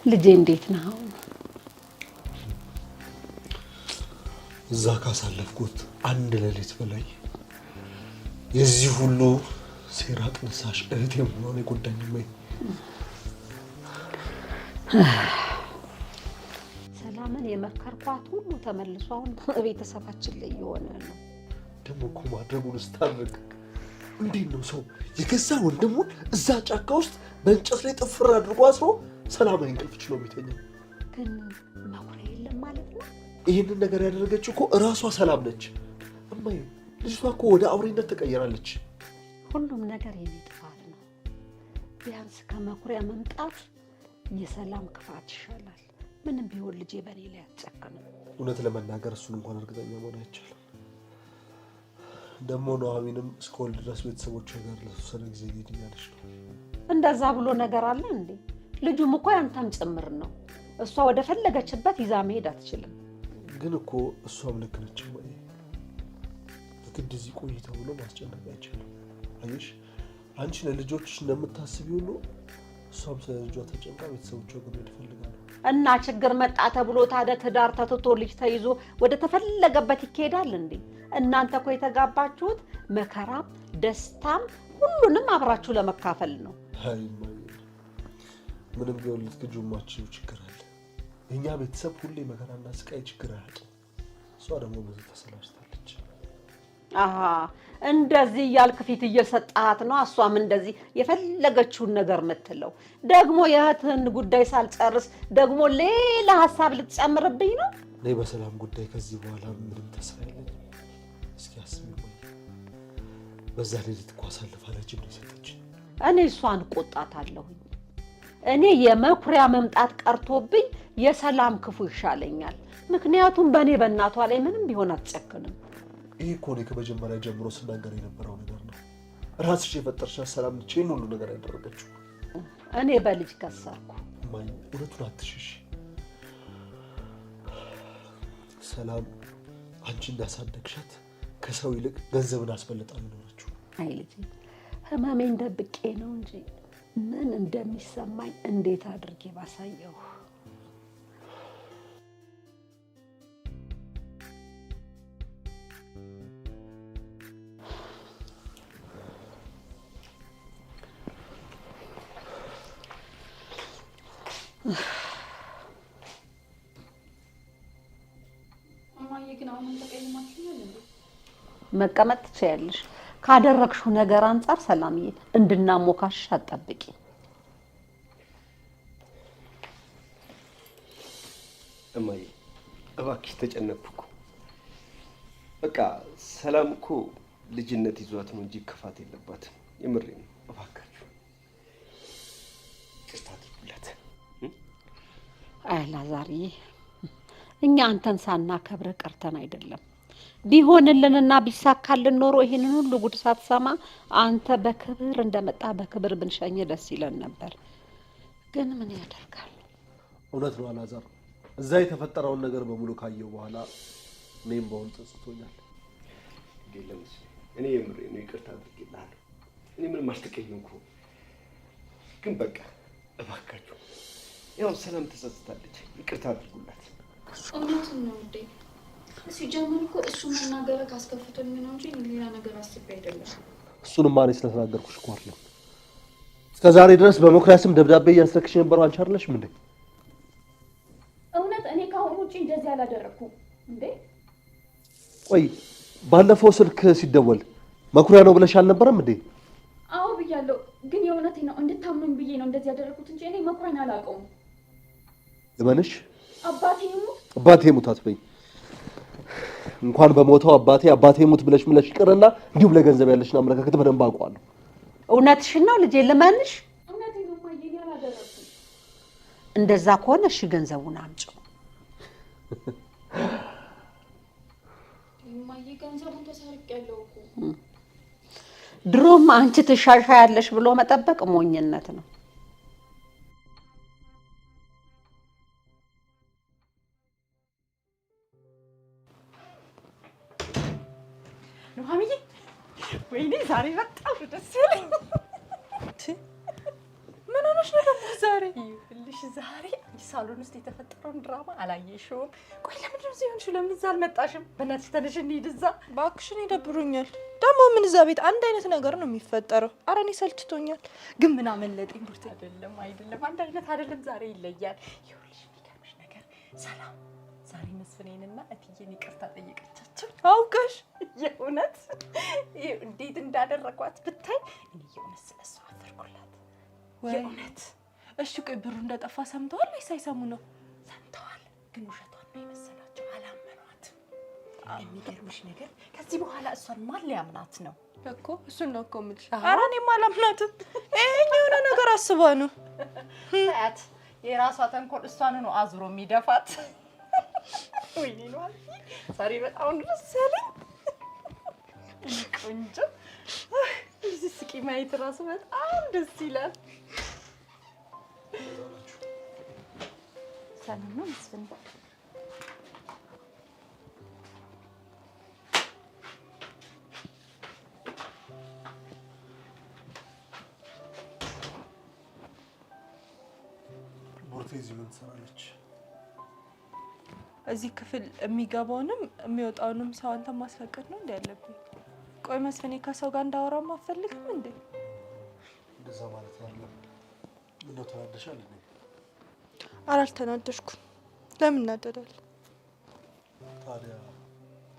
ልጄ እንዴት ነው? እዛ ካሳለፍኩት አንድ ሌሊት በላይ የዚህ ሁሉ ሴራ ጥንሳሽ እህቴ መሆኗን የጎዳኝ ነው። ሰላምን የመከርኳት ሁሉ ተመልሶ አሁን ቤተሰባችን ላይ የሆነ ነው። ደግሞ እኮ ማድረጉን ስታደርግ እንዴት ነው ሰው የገዛ ወንድሙን እዛ ጫካ ውስጥ በእንጨት ላይ ጥፍር አድርጎ አስሮ ሰላማዊ እንቅልፍ ችሎ የሚተኛው? ግን መኩሪያ የለም ማለት ነው። ይህንን ነገር ያደረገችው እኮ እራሷ ሰላም ነች። እማዬ ልጅቷ እኮ ወደ አውሬነት ተቀየራለች። ሁሉም ነገር የኔ ጥፋት ነው። ቢያንስ ከመኩሪያ መምጣት የሰላም ክፋት ይሻላል። ምንም ቢሆን ልጄ በእኔ ላይ አትጨክንም። እውነት ለመናገር እሱን እንኳን እርግጠኛ መሆን አይቻልም። ደግሞ ኑሐሚንም እስከወልድ ድረስ ቤተሰቦቿ ጋር ለተወሰነ ጊዜ ሄድኛለች ነው። እንደዛ ብሎ ነገር አለ እንዴ? ልጁም እኮ ያንተም ጭምር ነው። እሷ ወደ ፈለገችበት ይዛ መሄድ አትችልም። ግን እኮ እሷም ልክ ነች እማዬ። በግድ እዚህ ቆይ ተብሎ ማስጨነቅ አይቻልም። አየሽ አንቺ ለልጆችሽ እንደምታስቢ ሁሉ እሷም ስለ ልጇ ተጨንቃ ቤተሰቦቿ ጋር መሄድ ፈልጋለች። እና ችግር መጣ ተብሎ ታዲያ ትዳር ተትቶ ልጅ ተይዞ ወደ ተፈለገበት ይካሄዳል እንዴ? እናንተ እኮ የተጋባችሁት መከራም ደስታም ሁሉንም አብራችሁ ለመካፈል ነው። አይ እማዬ ምንም ቢሆን ልትግጁማችሁ ችግር አለ። የኛ ቤተሰብ ሁሌ መከራና ስቃይ ችግር አያውቅም። እሷ ደግሞ ብዙ ተሰላችታለች። አሃ እንደዚህ ያልክ ፊት እየሰጣት ነው። እሷም እንደዚህ የፈለገችውን ነገር ምትለው። ደግሞ የእህትህን ጉዳይ ሳልጨርስ ደግሞ ሌላ ሐሳብ ልትጨምርብኝ ነው? እኔ በሰላም ጉዳይ ከዚህ በኋላ ምንም ተስፋ የለኝም። እስኪ አስቢ በዛ ሌሊት እኮ አሳልፋ ለጅብ ነው የሰጠችኝ። እኔ እሷን ቆጣታለሁኝ። እኔ የመኩሪያ መምጣት ቀርቶብኝ የሰላም ክፉ ይሻለኛል። ምክንያቱም በእኔ በእናቷ ላይ ምንም ቢሆን አትጨክንም። ይሄ እኮ እኔ ከመጀመሪያ ጀምሮ ስናገር የነበረው ነገር ነው። ራስሽ የፈጠርሻት ሰላም ነች ይህን ሁሉ ነገር ያደረገችው። እኔ በልጅ ከሰርኩ። እማዬ እውነቱን አትሽሽ። ሰላም አንቺ እንዳሳደግሻት ከሰው ይልቅ ገንዘብን አስበልጣ ነው የኖረችው። አይ ልጄ ህመሜን ደብቄ ነው እንጂ ምን እንደሚሰማኝ እንዴት አድርጌ ባሳየው። እማዬ ግን አሁን ተቀይማችኛል እንዴ? መቀመጥ ትችያለሽ። ካደረግሽው ነገር አንፃር ሰላምዬ እንድናሞካሽ አትጠብቂ። እማዬ እባክሽ ተጨነቅኩ እኮ። በቃ ሰላም እኮ ልጅነት ይዟት ነው እንጂ ክፋት የለባትም። የምሬን ነው። እባካችሁ ይቅርታ አድርጉላት። አይ ላዛርዬ እኛ አንተን ሳናከብር ቀርተን አይደለም። ቢሆንልንና ቢሳካልን ኖሮ ይሄንን ሁሉ ጉድ ሳትሰማ አንተ በክብር እንደመጣ በክብር ብንሸኝ ደስ ይለን ነበር። ግን ምን ያደርጋል? እውነት ነው አላዛር። እዛ የተፈጠረውን ነገር በሙሉ ካየው በኋላ እኔም በሆን ጸጽቶኛል። እኔ የምሬን ነው። ይቅርታ አድርጌልሃለሁ። እኔ ምንም አልተቀየምኩም። ግን በቃ እባካችሁ ያው ሰላም ተጸጽታለች። ይቅርታ አድርጉላት። እውነቱን ነው እንዴ? ሲጀምር እኮ እሱ መናገር ካስከፍቶኝ ነው እንጂ ሌላ ነገር አስቤ አይደለም። እሱንማ እኔ ስለተናገርኩሽ እኮ አይደለም። እስከ ዛሬ ድረስ በመኩሪያ ስም ደብዳቤ እያስረክሽ የነበረው አንቺ አይደለሽም እንዴ? እውነት እኔ ከአሁን ውጪ እንደዚህ አላደረኩም እንዴ? ቆይ ባለፈው ስልክ ሲደወል መኩሪያ ነው ብለሽ አልነበረም እንዴ? አዎ ብያለሁ። ግን የእውነቴ ነው እንድታምኑኝ ብዬ ነው እንደዚህ ያደረኩት እንጂ እኔ መኩሪያን አላውቀውም። ልመንሽ? አባቴ ሙት አትበይ። እንኳን በሞተው አባቴ ሙት ብለሽ ምለሽ ይቅርና እንዲሁ ለገንዘብ ያለሽን አመለካከት በደንብ አውቀዋለሁ። እውነትሽን ነው ልጄ ልመንሽ? እውነቴን ነው ማየኔ አላደረኩም። እንደዛ ከሆነ እሺ ገንዘቡን አምጪው። ማየ ገንዘቡን ተሰርቄያለሁ እኮ። ድሮም አንቺ ትሻሻያለሽ ብሎ መጠበቅ ሞኝነት ነው። ኑሐሚዬ ወይኔ ዛሬ በጣም ደስ ያለኝ። ምን ሆነሽ ነው ደግሞ ዛሬ? ይኸውልሽ ዛሬ ሳሎን ውስጥ የተፈጠረውን ድራማ አላየሽውም? ቆይ ለምንድን ነው እዚህ ሆንሽው? ለምን እዛ አልመጣሽም? በእናትሽ ተነሽ እንሂድ እዛ። እባክሽን ይደብሩኛል። ደግሞ ምን እዛ ቤት አንድ አይነት ነገር ነው የሚፈጠረው። ኧረ እኔ ሰልችቶኛል። ግን ምን አመለጠኝ ብርቴ? አይደለም አንድ አይነት አይደለም። ዛሬ ይለያል። ይኸውልሽ የሚገርምሽ ነገር ሰላም ዛሬ መስፍኔንና እትዬን ይቅርታ ጠየቀቻቸው። አውቀሽ የእውነት እንዴት እንዳደረጓት ብታይ። እኔ የእውነት ስለሷ አፈርኩላት። የእውነት እሺ ቆይ ብሩ እንደጠፋ ሰምተዋል ወይስ ሳይሰሙ ነው? ሰምተዋል፣ ግን ውሸቷን ነው የመሰላቸው። አላመኗትም። የሚገርምሽ ነገር ከዚህ በኋላ እሷን ማን ሊያምናት ነው እኮ? እሱን ነው እኮ የምልሽ። ኧረ እኔማ አላምናትም። የሆነ ነገር አስባ ነው። ታያት የራሷ ተንኮል እሷን ነው አዙሮ የሚደፋት። ወይኔ ነው ዛሬ በጣም ደስ ያለኝ። ቆንጆ እዚህ ስቂ ማየት ራሱ በጣም ደስ ይላል። ሰላም ነው መስፍን? ቡርቴ እዚህ ምን ትሰራለች? እዚህ ክፍል የሚገባውንም የሚወጣውንም ሰው አንተ ማስፈቀድ ነው እንዴ ያለብኝ? ቆይ መስፍኔ ከሰው ጋር እንዳወራም አትፈልግም እንዴ? እንደዛ ማለት አይደለም። ምነው ተናደሻል እንዴ? ኧረ አልተናደድኩም። ለምን እናደዳል? ታዲያ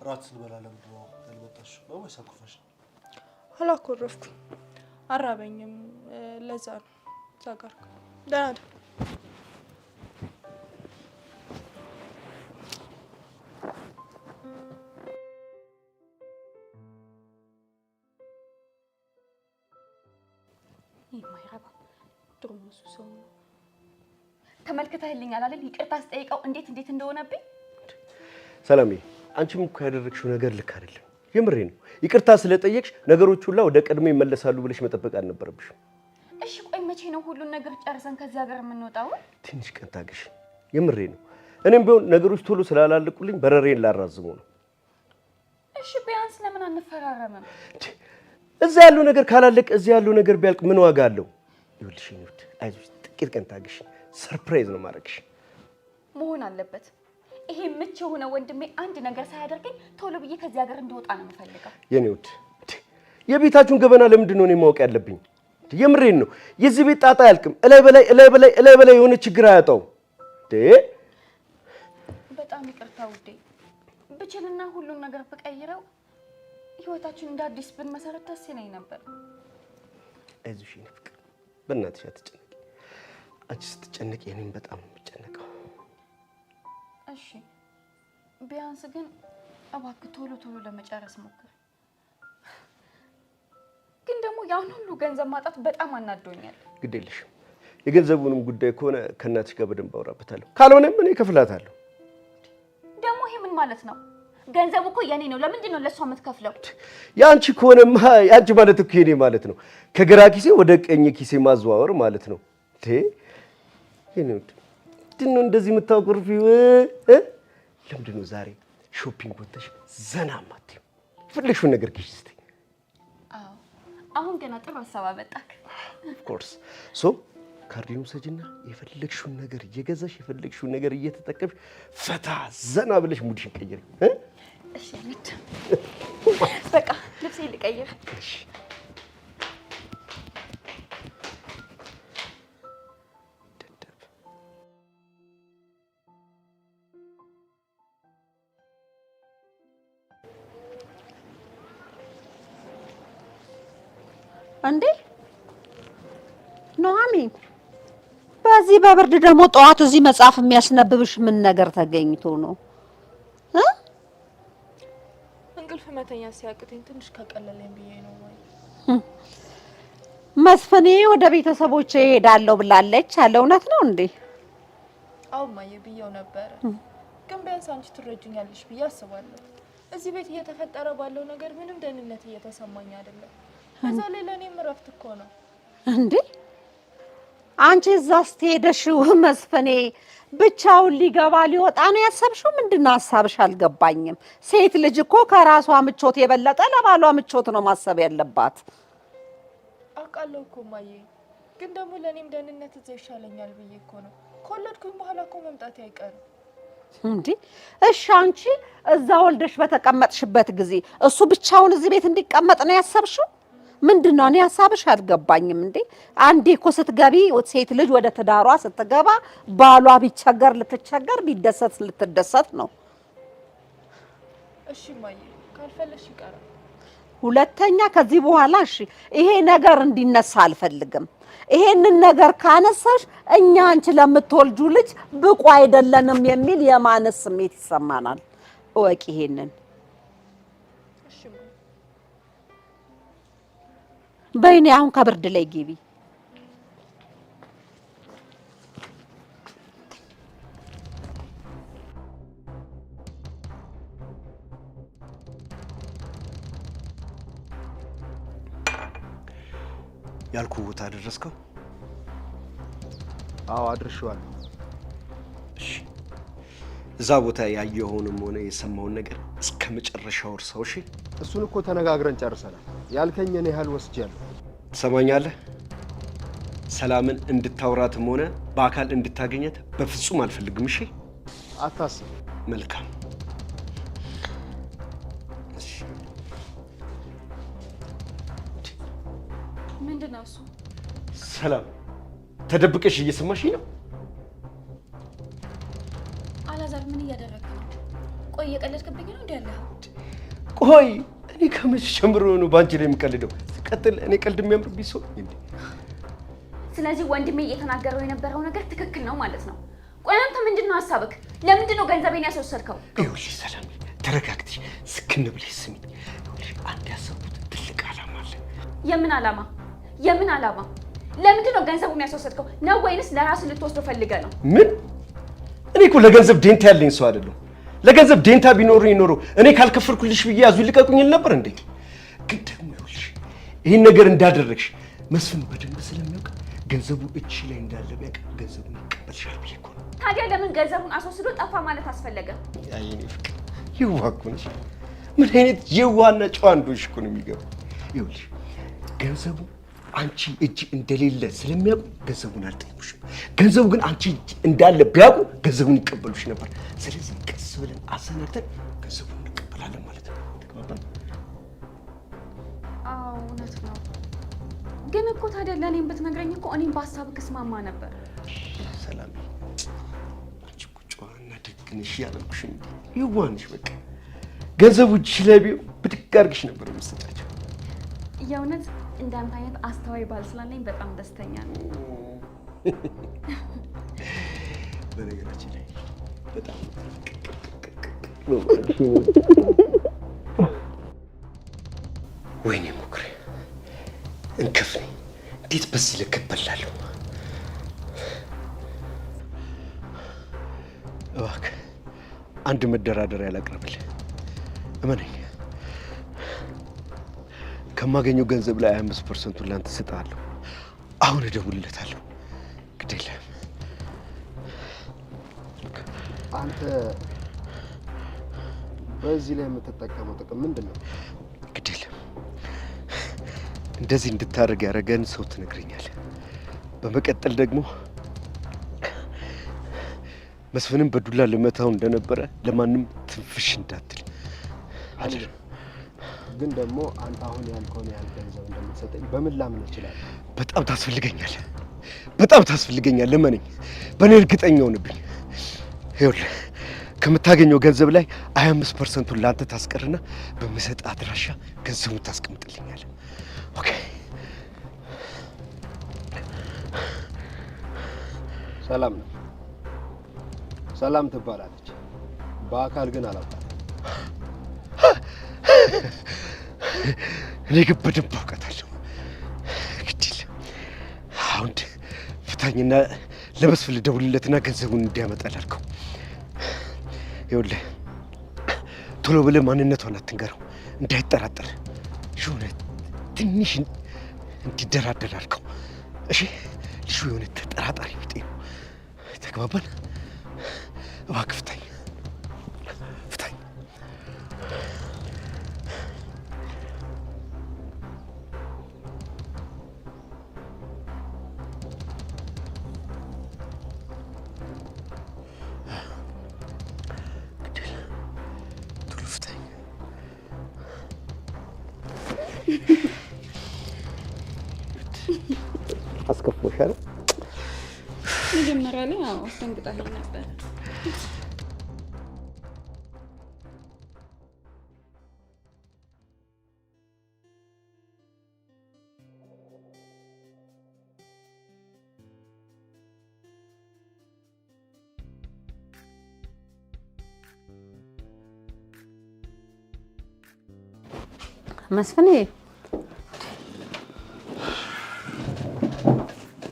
እራት ስንበላ ለምንድን ነው ያልመጣሽው? ነው ወይስ አኩርፈሽ ነው? አላኮረፍኩም፣ አራበኝም። ለዛ ነው እዛ ጋር ደህና ደር። የማይረባ ድሮስ ሰው ነው። ተመልክተህልኛል አይደል? ይቅርታ ስጠይቀው እንዴት እንደሆነብኝ። ሰላሜ አንቺም እኮ ያደረግሽው ነገር ልክ አይደለም። የምሬ ነው። ይቅርታ ስለጠየቅሽ ነገሮች ሁላ ወደ ቀድሞ ይመለሳሉ ብለሽ መጠበቅ አልነበረብሽም። እሺ ቆይ መቼ ነው ሁሉን ነገር ጨርሰን ከዚህ ሀገር የምንወጣው? ትንሽ ቀን ታገሽ። የምሬ ነው። እኔም ቢሆን ነገሮች ቶሎ ስላላለቁልኝ በረሬን ላራዝመው ነው። እሺ ቢያንስ ለምን አንፈራረምም? እዛ ያለው ነገር ካላለቀ እዚህ ያለው ነገር ቢያልቅ ምን ዋጋ አለው? ይኸውልሽ ኒውት አይዞሽ፣ ጥቂት ቀን ታገሽ። ሰርፕራይዝ ነው ማድረግሽ። መሆን አለበት። ይሄ ምች የሆነ ወንድሜ አንድ ነገር ሳያደርገኝ ቶሎ ብዬ ከዚህ ሀገር እንድወጣ ነው የምፈልገው። የኒውት የቤታችሁን ገበና ለምንድን ነው እኔ ማወቅ ያለብኝ? የምሬን ነው። የዚህ ቤት ጣጣ አያልቅም። እላይ በላይ የሆነ ችግር አያጣው። በጣም ይቅርታ ውዴ። ብችልና ሁሉን ነገር ብቀይረው ህይወታችን እንደ አዲስ ብንመሰረት ደስ ይለኝ ነበር። አይዞሽ የኔ ፍቅር፣ በእናትሽ አትጨነቂ። አንቺ ስትጨነቂ እኔም በጣም ነው የምጨነቀው። እሺ ቢያንስ ግን እባክህ ቶሎ ለመጨረስ ሞክር። ግን ደግሞ ያን ሁሉ ገንዘብ ማጣት በጣም አናዶኛል። ግድ የለሽም። የገንዘቡንም ጉዳይ ከሆነ ከእናትሽ ጋር በደንብ አውራበታለሁ። ካልሆነም እኔ እከፍላታለሁ። ደግሞ ይሄ ምን ማለት ነው? ገንዘቡ እኮ የኔ ነው። ለምንድን ነው ለሷ የምትከፍለው? ያንቺ ከሆነማ ያንቺ ማለት እኮ የኔ ማለት ነው። ከግራ ኪሴ ወደ ቀኝ ኪሴ ማዘዋወር ማለት ነው። ምንድን ነው እንደዚህ የምታቆርፊው? ለምንድን ነው ዛሬ ሾፒንግ ወጥተሽ ዘና ማትይው? የፈለግሽውን ነገር ግዢ እስኪ። አዎ አሁን ገና ጥሩ ሀሳብ አመጣክ። ኦፍ ኮርስ ካርዲኑ ሰጅና የፈለግሽውን ነገር እየገዛሽ የፈለግሽውን ነገር እየተጠቀምሽ ፈታ ዘና ብለሽ ሙድሽን ቀይሪ። እሺ እንት በቃ ልብሴ ልቀይር። እሺ እንዴ ኑሐሚን፣ በዚህ በብርድ ደግሞ ጠዋት እዚህ መጽሐፍ የሚያስነብብሽ ምን ነገር ተገኝቶ ነው? እንቅልፍ መተኛ ሲያቅተኝ ትንሽ ከቀለለኝ ብዬ ነው። ወይ መስፍኔ ወደ ቤተሰቦቼ እሄዳለሁ ብላለች አለ። እውነት ነው እንዴ? አዎ ማየ ብዬው ነበረ፣ ግን ቢያንስ አንቺ ትረጅኛለሽ ብዬ አስባለሁ። እዚህ ቤት እየተፈጠረ ባለው ነገር ምንም ደህንነት እየተሰማኝ አይደለም። ከዛ ላይ ለእኔም እረፍት እኮ ነው እንዴ። አንቺ እዛ ስትሄደሽ መስፍኔ ብቻውን ሊገባ ሊወጣ ነው ያሰብሽው? ምንድነው ሀሳብሽ? አልገባኝም። ሴት ልጅ እኮ ከራሷ ምቾት የበለጠ ለባሏ ምቾት ነው ማሰብ ያለባት። አውቃለሁ እኮ ማየ፣ ግን ደግሞ ለኔም ደህንነት እዛ ይሻለኛል ብዬ እኮ ነው። ከወለድኩኝ በኋላ እኮ መምጣቴ አይቀርም እንዴ። እሺ አንቺ እዛ ወልደሽ በተቀመጥሽበት ጊዜ እሱ ብቻውን እዚህ ቤት እንዲቀመጥ ነው ያሰብሽው? ምንድነው? እኔ ሐሳብሽ አልገባኝም። እንዴ አንዴ እኮ ስትገቢ ሴት ልጅ ወደ ትዳሯ ስትገባ ባሏ ቢቸገር ልትቸገር ቢደሰት ልትደሰት ነው። እሺ ማየ ካልፈለሽ ይቀራል። ሁለተኛ ከዚህ በኋላ እሺ ይሄ ነገር እንዲነሳ አልፈልግም። ይሄንን ነገር ካነሳሽ እኛ አንቺ ለምትወልጁ ልጅ ብቁ አይደለንም የሚል የማነስ ስሜት ይሰማናል። እወቂ ይሄንን። እሺ ማየ በይኔ አሁን ከብርድ ላይ ግቢ። ያልኩ ቦታ አደረስከው? አዎ አድርሼዋለሁ። እሺ እዛ ቦታ ያየኸውንም ሆነ የሰማውን ነገር እስከ መጨረሻው እርሳው። እሺ እሱን እኮ ተነጋግረን ጨርሰናል። ያልከኝን ያህል ወስጃለሁ። ትሰማኛለህ? ሰላምን እንድታውራትም ሆነ በአካል እንድታገኘት በፍጹም አልፈልግም። እሺ አታስብ። መልካም። ምንድነው እሱ? ሰላም ተደብቀሽ እየሰማሽኝ ነው? አላዛር ምን እያደረግህ ነው? ቆይ እየቀለድክብኝ ነው እንዴ ያለኸው? ቆይ እኔ ከመቼ ጀምሮ ነው ባንቺ ላይ የምቀልደው? ሲቀጥል እኔ ቀልድ የሚያምርብኝ ሰው እንዴ? ስለዚህ ወንድሜ እየተናገረው የነበረው ነገር ትክክል ነው ማለት ነው። ቆይ አንተ ምንድነው ሐሳብክ? ለምንድነው ገንዘቤን ያስወሰድከው? ይኸውልሽ ሰላም ተረጋግተሽ ስክን ብለሽ ስሚ። ይኸውልሽ አንድ ያሰብኩት ትልቅ ዓላማ አለ። የምን ዓላማ? የምን ዓላማ? ለምንድነው ገንዘቡን ያስወሰድከው? ነው ወይንስ ለራስህ ልትወስደው ፈልገህ ነው? ምን? እኔ እኮ ለገንዘብ ዴንታ ያለኝ ሰው አይደለም። ለገንዘብ ዴንታ ቢኖርኝ ኖሮ እኔ ካልከፈልኩልሽ ብዬ ያዙ ይልቀቁኝ ነበር እንዴ? ግን ደግሞ ይኸውልሽ ይህን ነገር እንዳደረግሽ መስፍን በደንብ ስለሚያውቅ ገንዘቡ እጅ ላይ እንዳለ ቢያውቅ ገንዘቡን ይቀበልሻል ብዬ እኮ ነው። ታዲያ ለምን ገንዘቡን አስወስዶ ጠፋ ማለት አስፈለገ? የእኔ ፍቅር የዋህ እኮ ነሽ። ምን አይነት የዋህና ጨዋ እንደሆንሽ እኮ ነው የሚገባው። ይኸውልሽ ገንዘቡ አንቺ እጅ እንደሌለ ስለሚያውቁ ገንዘቡን አልጠየቁሽም። ገንዘቡ ግን አንቺ እጅ እንዳለ ቢያውቁ ገንዘቡን ይቀበሉሽ ነበር። ስለዚህ ቀስ ብለን አሰናድተን ገንዘቡን እንቀበላለን ማለት ነው። ተግባባን? አዎ እውነት ነው። ግን እኮ ታዲያ ለእኔም ብትነግረኝ እኮ እኔም በሀሳብህ እስማማ ነበር። ሰላም አንቺ እኮ ጨዋና ደግ ነሽ ያላልኩሽም? የዋህ ነሽ። በቃ ገንዘቡ እጅሽ ላይ ቢሆን ብድግ አድርግሽ ነበር የምትሰጫቸው። የእውነት እንዳንተ አይነት አስተዋይ ባል ስላለኝ በጣም ደስተኛ ነኝ። በነገራችን ላይ በጣም ወይኔ ሞክሬ እንክፍ ነኝ። እንዴት በዚህ ልክ እበላለሁ? እባክህ አንድ መደራደሪያ ላቅርብልህ። እመነኝ ከማገኘው ገንዘብ ላይ 25% ላንተ እሰጥሃለሁ። አሁን እደውልለታለሁ። ግድ የለህም። አንተ በዚህ ላይ የምትጠቀመው ጥቅም ምንድን ነው? ግድ የለም። እንደዚህ እንድታደርግ ያደረገን ሰው ትነግረኛለህ። በመቀጠል ደግሞ መስፍንም በዱላ ልመታው እንደነበረ ለማንም ትንፍሽ እንዳትል አደር። ግን ደግሞ አንተ አሁን ያልከውን ያህል ገንዘብ እንደምትሰጠኝ በምን ላምን እችላለሁ? በጣም ታስፈልገኛለህ። በጣም ታስፈልገኛለህ። እመነኝ። በእኔ እርግጠኛ ሆንብኝ። ይኸውልህ ከምታገኘው ገንዘብ ላይ 25%ን ለአንተ ታስቀርና በምሰጥ አድራሻ ገንዘቡን ታስቀምጥልኛለህ። ኦኬ? ሰላም ነው። ሰላም ትባላለች። በአካል ግን አላውቃትም። እኔ ግን በደንብ አውቃታለሁ። ግድ የለም። አሁን ፍታኝና ለመስፍን ልደውልለትና ገንዘቡን እንዲያመጣ ላድርገው። ይኸውልህ ቶሎ ብለህ ማንነቷን አትንገረው፣ እንዳይጠራጠር። የሆነ ትንሽ እንዲደራደር አድርገው። እሺ? ልጁ የሆነ ተጠራጣሪ ቢጤ ነው። ተግባባን? እባክህ ፍታኝ፣ ፍታኝ። አስከፎሻል። መጀመሪያ ላይ አዎ አስደንግጣኝ ነበር። መስፍኔ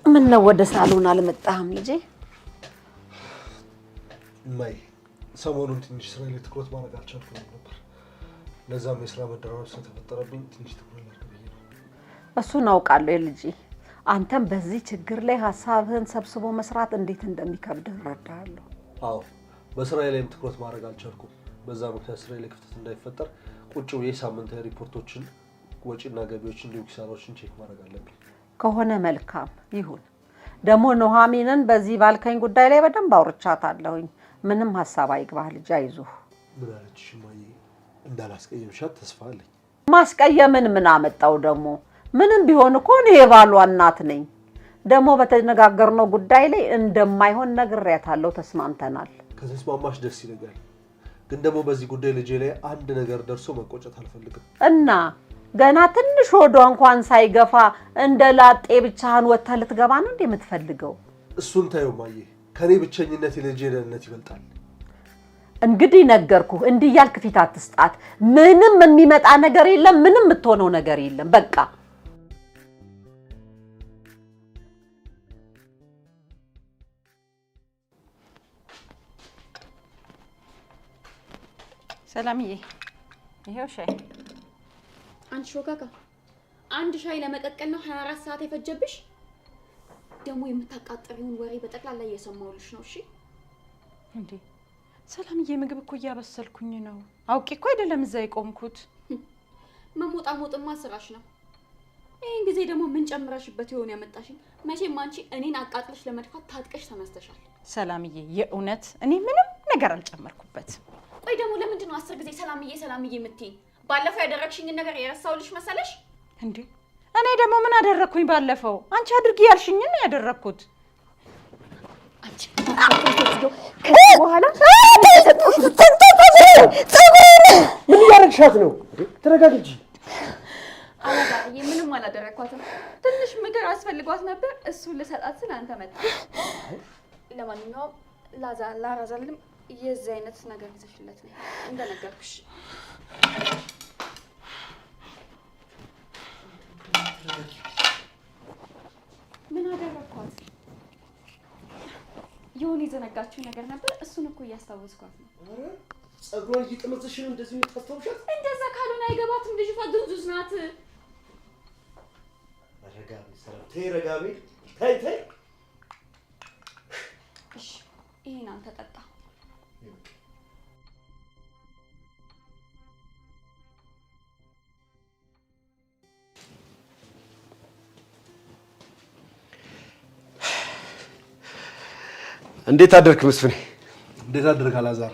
ምን ነው ወደ ሳሎን አልመጣህም ልጄ? እማዬ ሰሞኑን ትንሽ ስራ ላይ ትኩረት ማድረግ አልቻልኩም ነበር። ለዛም የስራ መደራረብ ስለተፈጠረብኝ ትንሽ ትኩረት ላድርግ ብዬ ነው። እሱን አውቃለሁ ልጄ። አንተም በዚህ ችግር ላይ ሀሳብህን ሰብስቦ መስራት እንዴት እንደሚከብድህ እረዳለሁ። አዎ በስራዬ ላይም ትኩረት ማድረግ አልቻልኩም። በዛ ምክንያት ስራዬ ላይ ክፍተት እንዳይፈጠር ቁጭ ብዬ ሳምንታዊ ሪፖርቶችን፣ ወጪና ገቢዎችን፣ እንዲሁም ኪሳራዎችን ቼክ ማድረግ አለብኝ። ከሆነ መልካም ይሁን። ደግሞ ኑሐሚንን በዚህ ባልከኝ ጉዳይ ላይ በደንብ አውርቻታለሁኝ። ምንም ሀሳብ አይግባህ ልጅ፣ አይዞህ። ምን አለችሽ እማዬ? እንዳላስቀየምሻት ተስፋ አለኝ። ማስቀየምን ምን አመጣው ደግሞ? ምንም ቢሆን እኮ እኔ የባሏ እናት ነኝ። ደግሞ በተነጋገርነው ጉዳይ ላይ እንደማይሆን ነግሬያታለሁ። ተስማምተናል። ከተስማማሽ ደስ ይለኛል። ግን ደግሞ በዚህ ጉዳይ ልጄ ላይ አንድ ነገር ደርሶ መቆጨት አልፈልግም። እና ገና ትንሽ ወዷ እንኳን ሳይገፋ እንደ ላጤ ብቻህን ወጥተህ ልትገባ ነው እንዴ የምትፈልገው? እሱን ታየው እማዬ፣ ከኔ ብቸኝነት የልጄ ደህንነት ይበልጣል። እንግዲህ ነገርኩህ፣ እንዲህ እያልክ ፊት አትስጣት። ምንም የሚመጣ ነገር የለም፣ ምንም የምትሆነው ነገር የለም። በቃ ሰላምዬ፣ ይሄው ሻይ። አንቺ ሾካካ አንድ ሻይ ለመቀቀል ነው 24 ሰዓት የፈጀብሽ? ደግሞ የምታቃጥሪውን ወሬ በጠቅላላ እየሰማሁልሽ ነው። እሺ እንዴ ሰላምዬ፣ ምግብ እኮ እያበሰልኩኝ ነው። አውቄ እኮ አይደለም እዛ የቆምኩት። መሞጣሞጥማ ስራሽ ነው። ይሄን ጊዜ ደግሞ ምን ጨምረሽበት ይሆን ያመጣሽኝ? መቼም አንቺ እኔን አቃጥለሽ ለመድፋት ታጥቀሽ ተነስተሻል። ሰላምዬ፣ የእውነት እኔ ምንም ነገር አልጨመርኩበት። ቆይ ደግሞ ለምንድን ነው 10 ጊዜ ሰላምዬ ሰላምዬ የምትይኝ? ባለፈው ያደረግሽኝን ነገር የረሳውልሽ መሰለሽ እንዴ? እኔ ደግሞ ምን አደረኩኝ? ባለፈው አንቺ አድርጊ ያልሽኝን ነው ያደረኩት። አንቺ ከዚህ በኋላ ምን ያረግሻት ነው? ተረጋግጂ። አላዳዬ ምንም አላደረኳትም። ትንሽ ምክር አስፈልጓት ነበር፣ እሱን ልሰጣት ስለ አንተ መጣ። ለማንኛውም ላራዛልም የዚህ አይነት ነገር ይዘሽለት ነው እንደነገርኩሽ። ምን አደረኳት? የሆነ የዘነጋችው ነገር ነበር፣ እሱን እኮ እያስታወስኳት ነው። ጸጉሯን እየጠመዘሽ ነው እንደዚህ የምታስታውሻት? እንደዛ ካልሆነ አይገባትም። ልጅቷ ግንዙዝ ናት። ረጋቢ ሰላም፣ ተይ ረጋቢ፣ ተይ ተይ። እሺ ይሄን አንተ ጠጣ። እንዴት አደርክ መስፍኔ? እንዴት አደርክ አላዛር?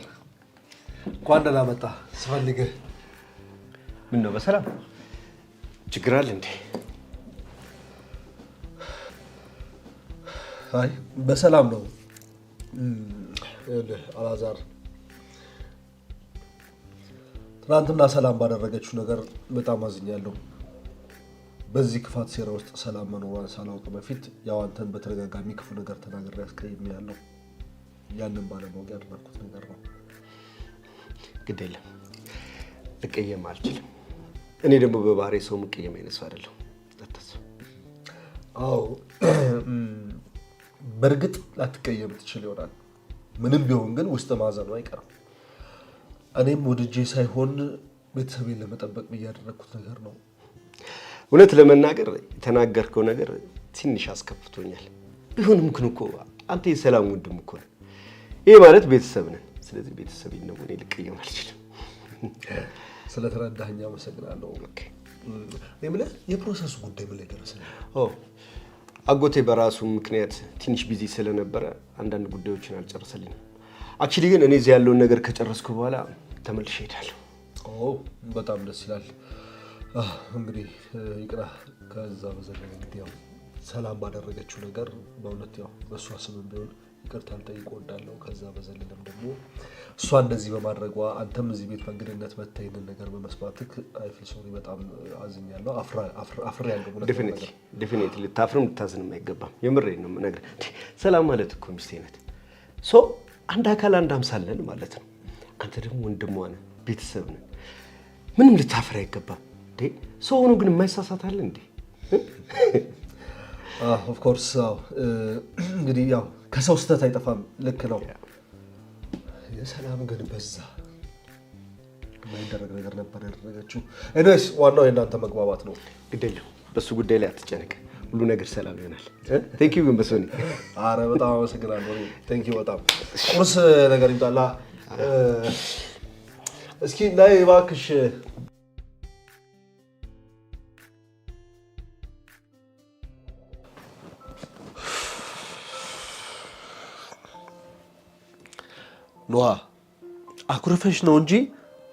እንኳን ደህና መጣ። ስፈልግህ። ምን ነው በሰላም? ችግር አለ እንዴ? አይ በሰላም ነው። አላዛር ትናንትና ሰላም ባደረገችው ነገር በጣም አዝኛለሁ። በዚህ ክፋት ሴራ ውስጥ ሰላም መኖሯን ሳላውቅ በፊት ያው አንተን በተደጋጋሚ ክፉ ነገር ተናግሬ አስቀይሜያለሁ። ያንን ባለማወቅ ያደረኩት ነገር ነው። ግድ የለም ልቀየም አልችልም። እኔ ደግሞ በባህሪ ሰው ምቀየም አይነት ሰው አይደለሁ። አዎ በእርግጥ ላትቀየም ትችል ይሆናል። ምንም ቢሆን ግን ውስጥ ማዘኑ አይቀርም። እኔም ወድጄ ሳይሆን ቤተሰቤን ለመጠበቅ ብዬ ያደረኩት ነገር ነው። እውነት ለመናገር የተናገርከው ነገር ትንሽ አስከፍቶኛል። ቢሆንም ግን እኮ አንተ የሰላም ወንድም እኮ ነህ። ይሄ ማለት ቤተሰብ ነን። ስለዚህ ቤተሰቤን ነው እኔ ልቀየም አልችልም። ስለተረዳኸኝ አመሰግናለሁ። እኔ የምልህ የፕሮሰሱ ጉዳይ ምን ላይ ደረሰ? አጎቴ በራሱ ምክንያት ትንሽ ቢዚ ስለነበረ አንዳንድ ጉዳዮችን አልጨረሰልኝም። አክቹሊ ግን እኔ እዚህ ያለውን ነገር ከጨረስኩ በኋላ ተመልሼ እሄዳለሁ። በጣም ደስ ይላል። እንግዲህ ይቅራ። ከዛ በዘለለ እንግዲህ ያው ሰላም ባደረገችው ነገር በእውነት ያው በእሷ ስምም ቢሆን ይቅርታ ልጠይቅ እወዳለሁ። ከዛ በዘለለም ደግሞ እሷ እንደዚህ በማድረጓ አንተም እዚህ ቤት በእንግድነት መጥተህ ይህንን ነገር በመስማትህ አይፊል ሶሪ በጣም አዝኛለሁ። አፍሬያለሁ። ዴፊኒትሊ ልታፍርም ልታዝንም አይገባም። የምሬን ነው የምነግርህ። ሰላም ማለት እኮ ሚስቴ ናት። አንድ አካል አንድ አምሳል ነን ማለት ነው። አንተ ደግሞ ወንድሟ ነህ፣ ቤተሰብ ነን። ምንም ልታፍር አይገባም። ሰው ሆኖ ግን የማይሳሳት አለ እንዴ? ኦፍ ኮርስ እንግዲህ ያው ከሰው ስህተት አይጠፋም። ልክ ነው። የሰላም ግን በዛ የማይደረግ ነገር ነበር ያደረገችው። ኤኒዌይስ ዋናው የእናንተ መግባባት ነው። ግድ የለውም በሱ ጉዳይ ላይ አትጨነቅ። ሁሉ ነገር ሰላም ይሆናል። ቴንክ ዩ ግን በሶኒ። አረ በጣም አመሰግናለሁ። ቴንክ ዩ በጣም ቁርስ ነገር ይምጣላ። እስኪ ናይ እባክሽ ኖሃ አኩርፈሽ ነው እንጂ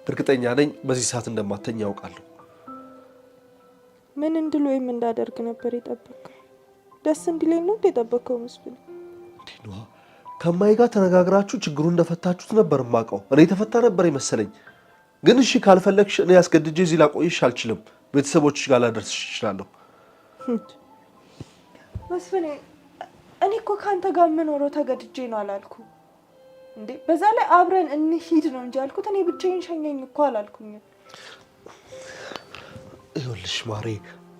እርግጠኛ ነኝ በዚህ ሰዓት እንደማተኝ ያውቃለሁ። ምን እንድል ወይም እንዳደርግ ነበር የጠበቀው? ደስ እንዲለኝ ነው የጠበቀው? መስፍን ኖሃ ከማይ ጋር ተነጋግራችሁ ችግሩን እንደፈታችሁት ነበር የማውቀው። እኔ የተፈታ ነበር ይመስለኝ። ግን እሺ ካልፈለግሽ እኔ አስገድጄ እዚህ ላቆይሽ አልችልም። ቤተሰቦችሽ ጋር ላደርስሽ እችላለሁ። መስፍን እኔ እኮ ከአንተ ጋር የምኖረው ተገድጄ ነው አላልኩ እንዴ? በዛ ላይ አብረን እንሂድ ነው እንጂ ያልኩት እኔ ብቻዬን ሸኘኝ እኮ አላልኩኝም። ይኸውልሽ ማሬ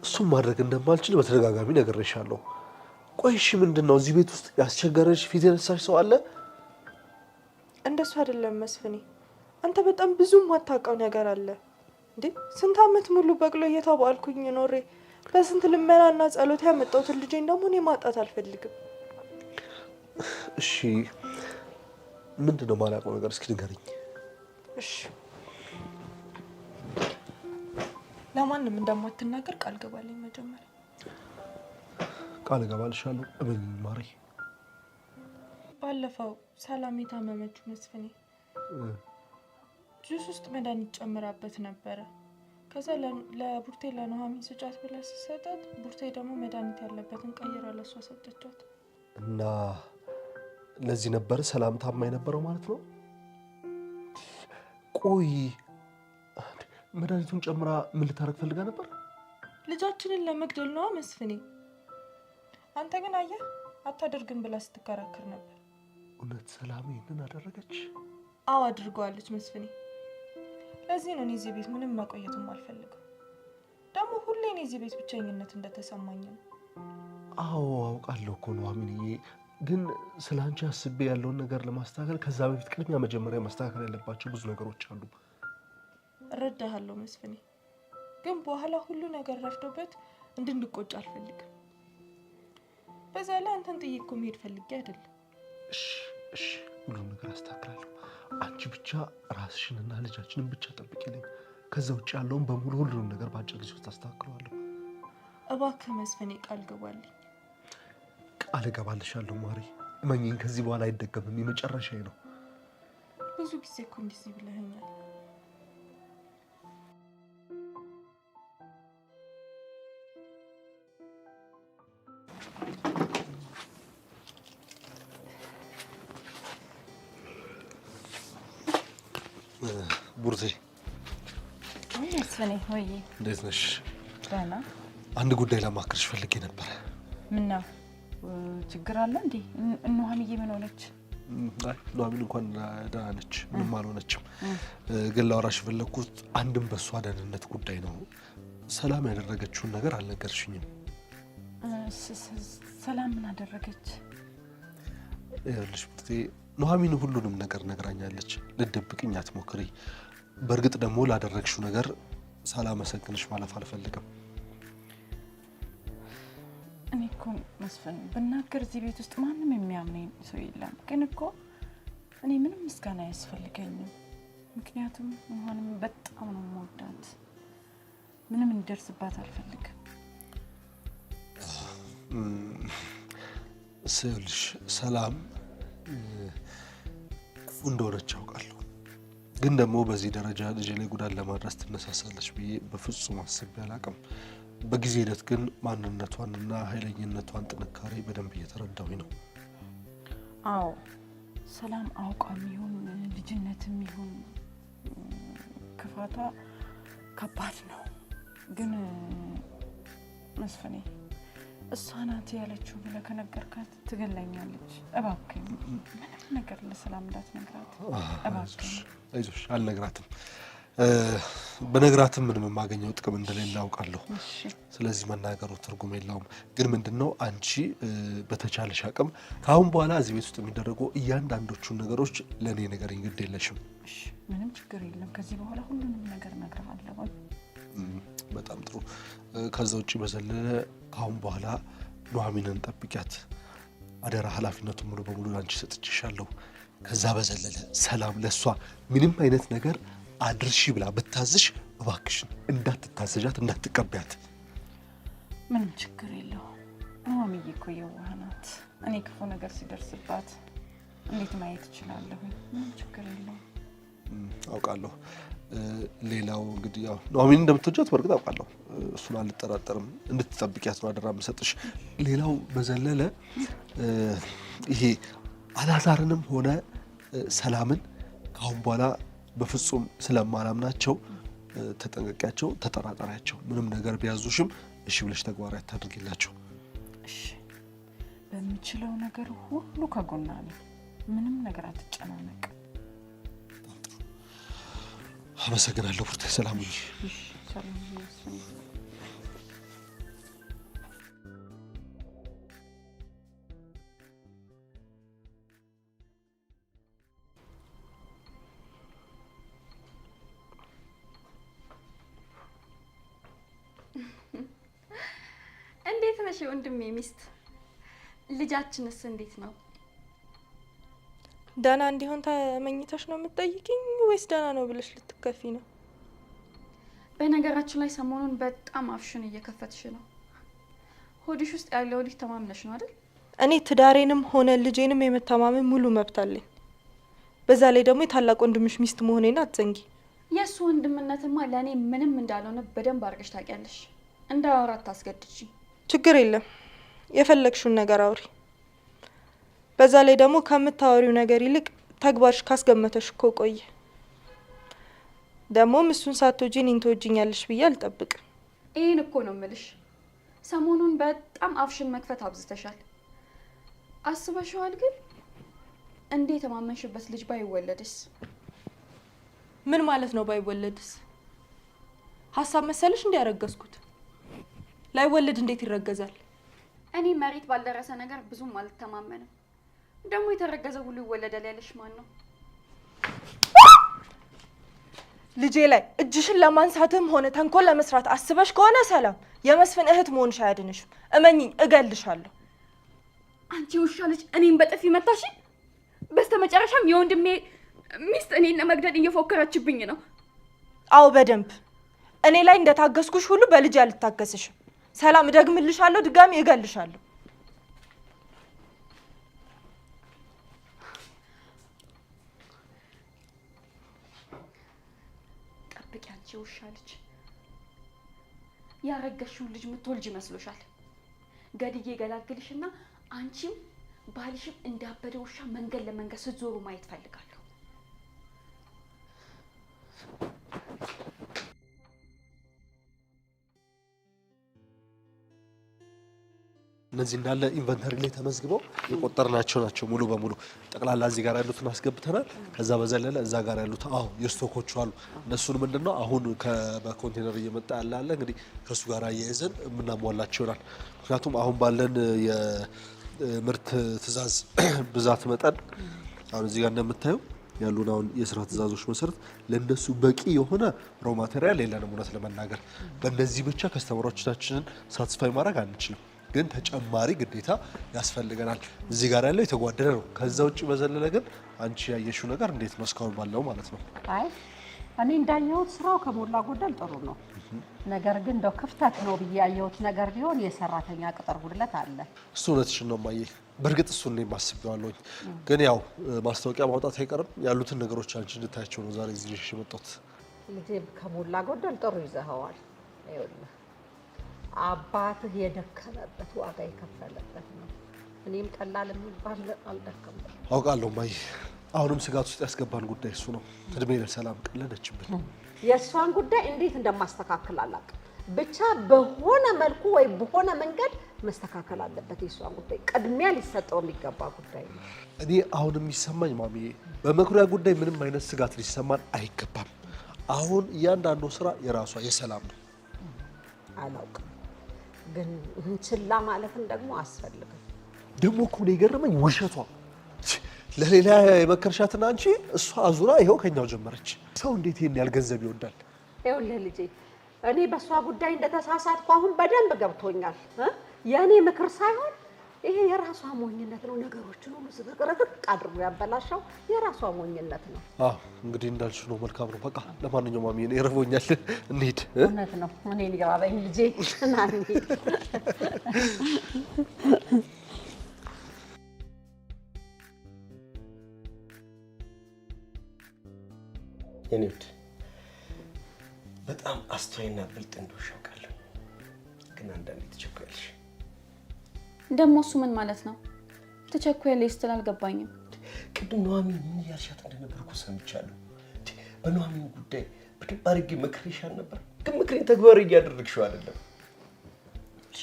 እሱም ማድረግ እንደማልችል በተደጋጋሚ ነግሬሻለሁ። ቆይ እሺ ምንድን ነው እዚህ ቤት ውስጥ ያስቸገረሽ ፊት የነሳሽ ሰው አለ? እንደሱ አይደለም መስፍኔ፣ አንተ በጣም ብዙ ማታውቀው ነገር አለ እንዴ። ስንት ዓመት ሙሉ በቅሎ እየተባልኩኝ ኖሬ በስንት ልመናና ጸሎት ያመጣሁትን ልጄን ደግሞ እኔ ማጣት አልፈልግም። እሺ ምንድን ነው የማላውቀው ነገር? እስኪ ንገሪኝ። እሺ ለማንም እንደማትናገር ቃል ገባልኝ። መጀመሪያ ቃል እገባልሻለሁ። እመኝ ማሪ። ባለፈው ሰላም የታመመችው መስፍኔ ጁስ ውስጥ መድኃኒት ጨምራበት ነበረ። ከዛ ለቡርቴ ለኑሐሚን ስጫት ብላ ስትሰጣት ቡርቴ ደግሞ መድኃኒት ያለበትን ቀይራ ለሷ ሰጠቻት። እና ለዚህ ነበር ሰላም ታማ የነበረው ማለት ነው? ቆይ መድኃኒቱን ጨምራ ምን ልታረግ ፈልጋ ነበር? ልጃችንን ለመግደል ነው መስፍኔ። አንተ ግን አየህ አታደርግም ብላ ስትከራከር ነበር። እውነት ሰላም ይህንን አደረገች? አዎ አድርገዋለች መስፍኔ። ለዚህ ነው እኔ እዚህ ቤት ምንም መቆየቱም አልፈልግም። ደግሞ ሁሌ እኔ እዚህ ቤት ብቸኝነት እንደተሰማኝ ነው። አዎ አውቃለሁ እኮ ኑሐሚንዬ፣ ግን ስለ አንቺ አስቤ ያለውን ነገር ለማስተካከል ከዛ በፊት ቅድሚያ መጀመሪያ ማስተካከል ያለባቸው ብዙ ነገሮች አሉ። እረዳሃለሁ መስፍኔ፣ ግን በኋላ ሁሉ ነገር ረፍዶበት እንድንቆጭ አልፈልግም። በዛ ላይ አንተን ጥዬ እኮ መሄድ ፈልጌ አይደለም። እሺ ሁሉም ነገር አስተካክላለሁ። አንቺ ብቻ ራስሽንና ልጃችንን ብቻ ጠብቂልኝ። ከዛ ውጭ ያለውን በሙሉ ሁሉንም ነገር በአጭር ጊዜ ውስጥ አስተካክለዋለሁ። እባክህ መስፍኔ ቃል ገባልኝ። ቃል እገባልሻለሁ ማሪ፣ እመኚኝ። ከዚህ በኋላ አይደገምም። የመጨረሻዬ ነው። ብዙ ጊዜ እኮ እንደዚህ ብለኸኛል። ቡርቴ መስፍኔ ወይ እንዴት ነሽ? ደህና። አንድ ጉዳይ ለማክርሽ ፈልጌ ነበር። ምን ነው ችግር አለ እንዴ? ኑሐሚንዬ ምን ሆነች? አይ ኑሐሚን እንኳን ደህና ነች፣ ምንም አልሆነችም። ግን ላወራሽ የፈለኩት አንድም በሷ ደህንነት ጉዳይ ነው። ሰላም ያደረገችውን ነገር አልነገርሽኝም። ሰላም ምን አደረገች? ይኸውልሽ ቡርቴ ኑሐሚን ሁሉንም ነገር ነግራኛለች። ልትደብቅኝ አትሞክሪ። በእርግጥ ደግሞ ላደረግሽው ነገር ሳላመሰግንሽ ማለፍ አልፈልግም። እኔ እኮ መስፍን ብናገር እዚህ ቤት ውስጥ ማንም የሚያምነኝ ሰው የለም። ግን እኮ እኔ ምንም ምስጋና አያስፈልገኝም። ምክንያቱም ኑሐሚን በጣም ነው የምወዳት። ምንም እንዲደርስባት አልፈልግም። ይኸውልሽ ሰላም ክፉ እንደሆነች አውቃለሁ። ግን ደግሞ በዚህ ደረጃ ልጅ ላይ ጉዳት ለማድረስ ትነሳሳለች ብዬ በፍጹም አስቤ አላቅም። በጊዜ ሂደት ግን ማንነቷንና ኃይለኝነቷን ጥንካሬ በደንብ እየተረዳሁኝ ነው። አዎ ሰላም አውቃም ይሁን ልጅነትም ይሁን ክፋቷ ከባድ ነው። ግን መስፍኔ እሷ ናት ያለችው ብለህ ከነገርካት ትገለኛለች። እባክህ ምንም ነገር ለሰላም እንዳትነግራት እባክህ። አይዞሽ አልነግራትም። በነግራትም ምንም የማገኘው ጥቅም እንደሌለ አውቃለሁ። ስለዚህ መናገሩ ትርጉም የለውም። ግን ምንድነው አንቺ በተቻለሽ አቅም ከአሁን በኋላ እዚህ ቤት ውስጥ የሚደረጉ እያንዳንዶቹን ነገሮች ለኔ ንገሪኝ፣ ግድ የለሽም። ምንም ችግር የለም። ከዚህ በኋላ ሁሉንም ነገር እነግርሃለሁ። በጣም ጥሩ። ከዛ ውጪ በዘለለ ከአሁን በኋላ ኑሐሚንን ጠብቂያት አደራ። ኃላፊነቱን ሙሉ በሙሉ አንቺ ሰጥቼሻለሁ። ከዛ በዘለለ ሰላም ለሷ ምንም አይነት ነገር አድርሺ ብላ ብታዝሽ እባክሽን እንዳትታዘዣት፣ እንዳትቀበያት። ምንም ችግር የለው። ኑሐሚዬ እኮ የዋህ ናት። እኔ ክፉ ነገር ሲደርስባት እንዴት ማየት እችላለሁ? ምንም ችግር የለው። አውቃለሁ። ሌላው እንግዲህ ያው ኑሐሚንን እንደምትወጃት በርግጥ አውቃለሁ። እሱን አልጠራጠርም። እንድትጠብቂያት ነው አደራ የምሰጥሽ። ሌላው በዘለለ ይሄ አላዛርንም ሆነ ሰላምን ከአሁን በኋላ በፍጹም ስለማላምናቸው ተጠንቀቂያቸው፣ ተጠራጣሪያቸው። ምንም ነገር ቢያዙሽም እሺ ብለሽ ተግባራዊ ታድርጊላቸው። እሺ፣ በሚችለው ነገር ሁሉ ከጎና ነኝ። ምንም ነገር አትጨናነቅ። አመሰግናለሁ ብርታዬ። ሰላም ሁኚ። ሰላም ሁኚ። እንዴት ነሽ ወንድሜ ሚስት? ልጃችንስ እንዴት ነው? ደህና እንዲሆን ተመኝተሽ ነው የምትጠይቂኝ ወይስ ደህና ነው ብለሽ ልትከፊ ነው? በነገራችን ላይ ሰሞኑን በጣም አፍሽን እየከፈትሽ ነው። ሆድሽ ውስጥ ያለው ልጅ ተማምነሽ ነው አይደል? እኔ ትዳሬንም ሆነ ልጄንም የመተማመን ሙሉ መብት አለኝ። በዛ ላይ ደግሞ የታላቅ ወንድምሽ ሚስት መሆኔን አትዘንጊ። የእሱ ወንድምነትማ ለእኔ ምንም እንዳልሆነ በደንብ አድርገሽ ታውቂያለሽ። እንዳወራ አታስገድጂ። ችግር የለም፣ የፈለግሽውን ነገር አውሪ። በዛ ላይ ደግሞ ከምታወሪው ነገር ይልቅ ተግባርሽ ካስገመተሽ እኮ ቆየ። ደግሞም እሱን ሳትወጂ እኔን ትወጂኛለሽ ብዬ አልጠብቅም። ይህን እኮ ነው የምልሽ። ሰሞኑን በጣም አፍሽን መክፈት አብዝተሻል። አስበሽዋል? ግን እንዴ የተማመንሽበት ልጅ ባይወለድስ? ምን ማለት ነው ባይወለድስ? ሀሳብ መሰለሽ እንዲያረገዝኩት? ላይወለድ እንዴት ይረገዛል? እኔ መሬት ባልደረሰ ነገር ብዙም አልተማመንም። ደግሞ የተረገዘ ሁሉ ይወለዳል ያለሽ ማን ነው? ልጄ ላይ እጅሽን ለማንሳትም ሆነ ተንኮል ለመስራት አስበሽ ከሆነ ሰላም፣ የመስፍን እህት መሆንሽ አያድንሽም። እመኚኝ፣ እገልሻለሁ። አንቺ ውሻ ልጅ እኔን በጥፊ መታሽ። በስተመጨረሻም የወንድሜ ሚስት እኔን ለመግደል እየፎከረችብኝ ነው። አዎ በደንብ። እኔ ላይ እንደታገስኩሽ ሁሉ በልጅ አልታገስሽም። ሰላም፣ እደግምልሻለሁ፣ ድጋሚ እገልሻለሁ። ጠብቂ አንቺ ውሻ ልጅ። ያረገሽውን ልጅ ምትወልጅ ይመስሎሻል? ገድዬ ገላግልሽና አንቺም ባልሽም እንዳበደ ውሻ መንገድ ለመንገድ ስትዞሩ ማየት ፈልጋለሁ። እነዚህ እንዳለ ኢንቨንተሪ ላይ ተመዝግበው የቆጠርናቸው ናቸው። ሙሉ በሙሉ ጠቅላላ እዚህ ጋር ያሉትን አስገብተናል። ከዛ በዘለለ እዛ ጋር ያሉት የስቶኮቹ አሉ። እነሱን ምንድነው አሁን በኮንቴነር እየመጣ ያለ እንግዲህ ከሱ ጋር አያይዘን የምናሟላቸው ይሆናል። ምክንያቱም አሁን ባለን የምርት ትዕዛዝ ብዛት መጠን አሁን እዚህ ጋር እንደምታየው ያሉን አሁን የስራ ትዕዛዞች መሰረት ለነሱ በቂ የሆነ ሮ ማቴሪያል የለንም። እውነት ለመናገር በእነዚህ ብቻ ከስተመሮቻችንን ሳትስፋይ ማድረግ አንችልም። ግን ተጨማሪ ግዴታ ያስፈልገናል። እዚህ ጋር ያለው የተጓደለ ነው። ከዛ ውጭ በዘለለ ግን አንቺ ያየሽው ነገር እንዴት ነው እስካሁን ባለው ማለት ነው? አይ እኔ እንዳየሁት ስራው ከሞላ ጎደል ጥሩ ነው። ነገር ግን እንደው ክፍተት ነው ብዬ ያየሁት ነገር ቢሆን የሰራተኛ ቅጥር ጉድለት አለ። እሱ እውነትሽን ነው እማዬ። በእርግጥ እሱን እኔም አስቤዋለሁኝ። ግን ያው ማስታወቂያ ማውጣት አይቀርም። ያሉትን ነገሮች አንቺ እንድታያቸው ነው ዛሬ እዚህ ይዤሽ የመጣሁት። ልጄ ከሞላ ጎደል ጥሩ ይዘኸዋል። ይኸውልህ አባትህ የደከመበት ዋጋ የከፈለበት ነው። እኔም ቀላል የሚባል አልደከምኩም። አውቃለሁ እማዬ። አሁንም ስጋት ውስጥ ያስገባን ጉዳይ እሱ ነው። እድሜ ለሰላም ቀለደችብን። የእሷን ጉዳይ እንዴት እንደማስተካከል አላውቅም። ብቻ በሆነ መልኩ ወይ በሆነ መንገድ መስተካከል አለበት። የእሷን ጉዳይ ቅድሚያ ሊሰጠው የሚገባ ጉዳይ ነው። እኔ አሁን የሚሰማኝ ማሚዬ፣ በመኩሪያ ጉዳይ ምንም አይነት ስጋት ሊሰማን አይገባም። አሁን እያንዳንዱ ስራ የራሷ የሰላም ነው። አላውቅም ግን ችላ ማለትም ደግሞ አስፈልግም። ደግሞ እኮ ነው የገረመኝ ውሸቷ። ለሌላ የመከርሻትና አንቺ እሷ አዙራ ይኸው ከኛው ጀመረች። ሰው እንዴት ይሄን ያህል ገንዘብ ይወዳል? ይኸውልህ ልጄ እኔ በእሷ ጉዳይ እንደተሳሳትኩ አሁን በደንብ ገብቶኛል። የእኔ ምክር ሳይሆን ይሄ የራሷ ሞኝነት ነው። ነገሮችን ሁሉ ዝብርቅርቅ አድርጎ ያበላሻው የራሷ ሞኝነት ነው። አዎ እንግዲህ እንዳልሽ ነው። መልካም ነው። በቃ ለማንኛውም ማሚ እኔ እረቦኛል፣ እንሂድ። እውነት ነው። እኔ ሊገባኝ ልጄ እና እንሂድ። የኔ ውድ በጣም አስተዋይና ብልጥ እንደሆንሽ አውቃለሁ፣ ግን አንዳንዴ ትቸኩያለሽ። ደግሞ እሱ ምን ማለት ነው? ትቸኩያለሽ ስትል አልገባኝም። ቅድም ኑሐሚን ምን እያልሻት እንደነበር እኮ ሰምቻለሁ። በኑሐሚን ጉዳይ በደንብ አድርጌ መክሬሻል ነበር፣ ግን ምክሬን ተግባራዊ እያደረግሽው አይደለም። እሺ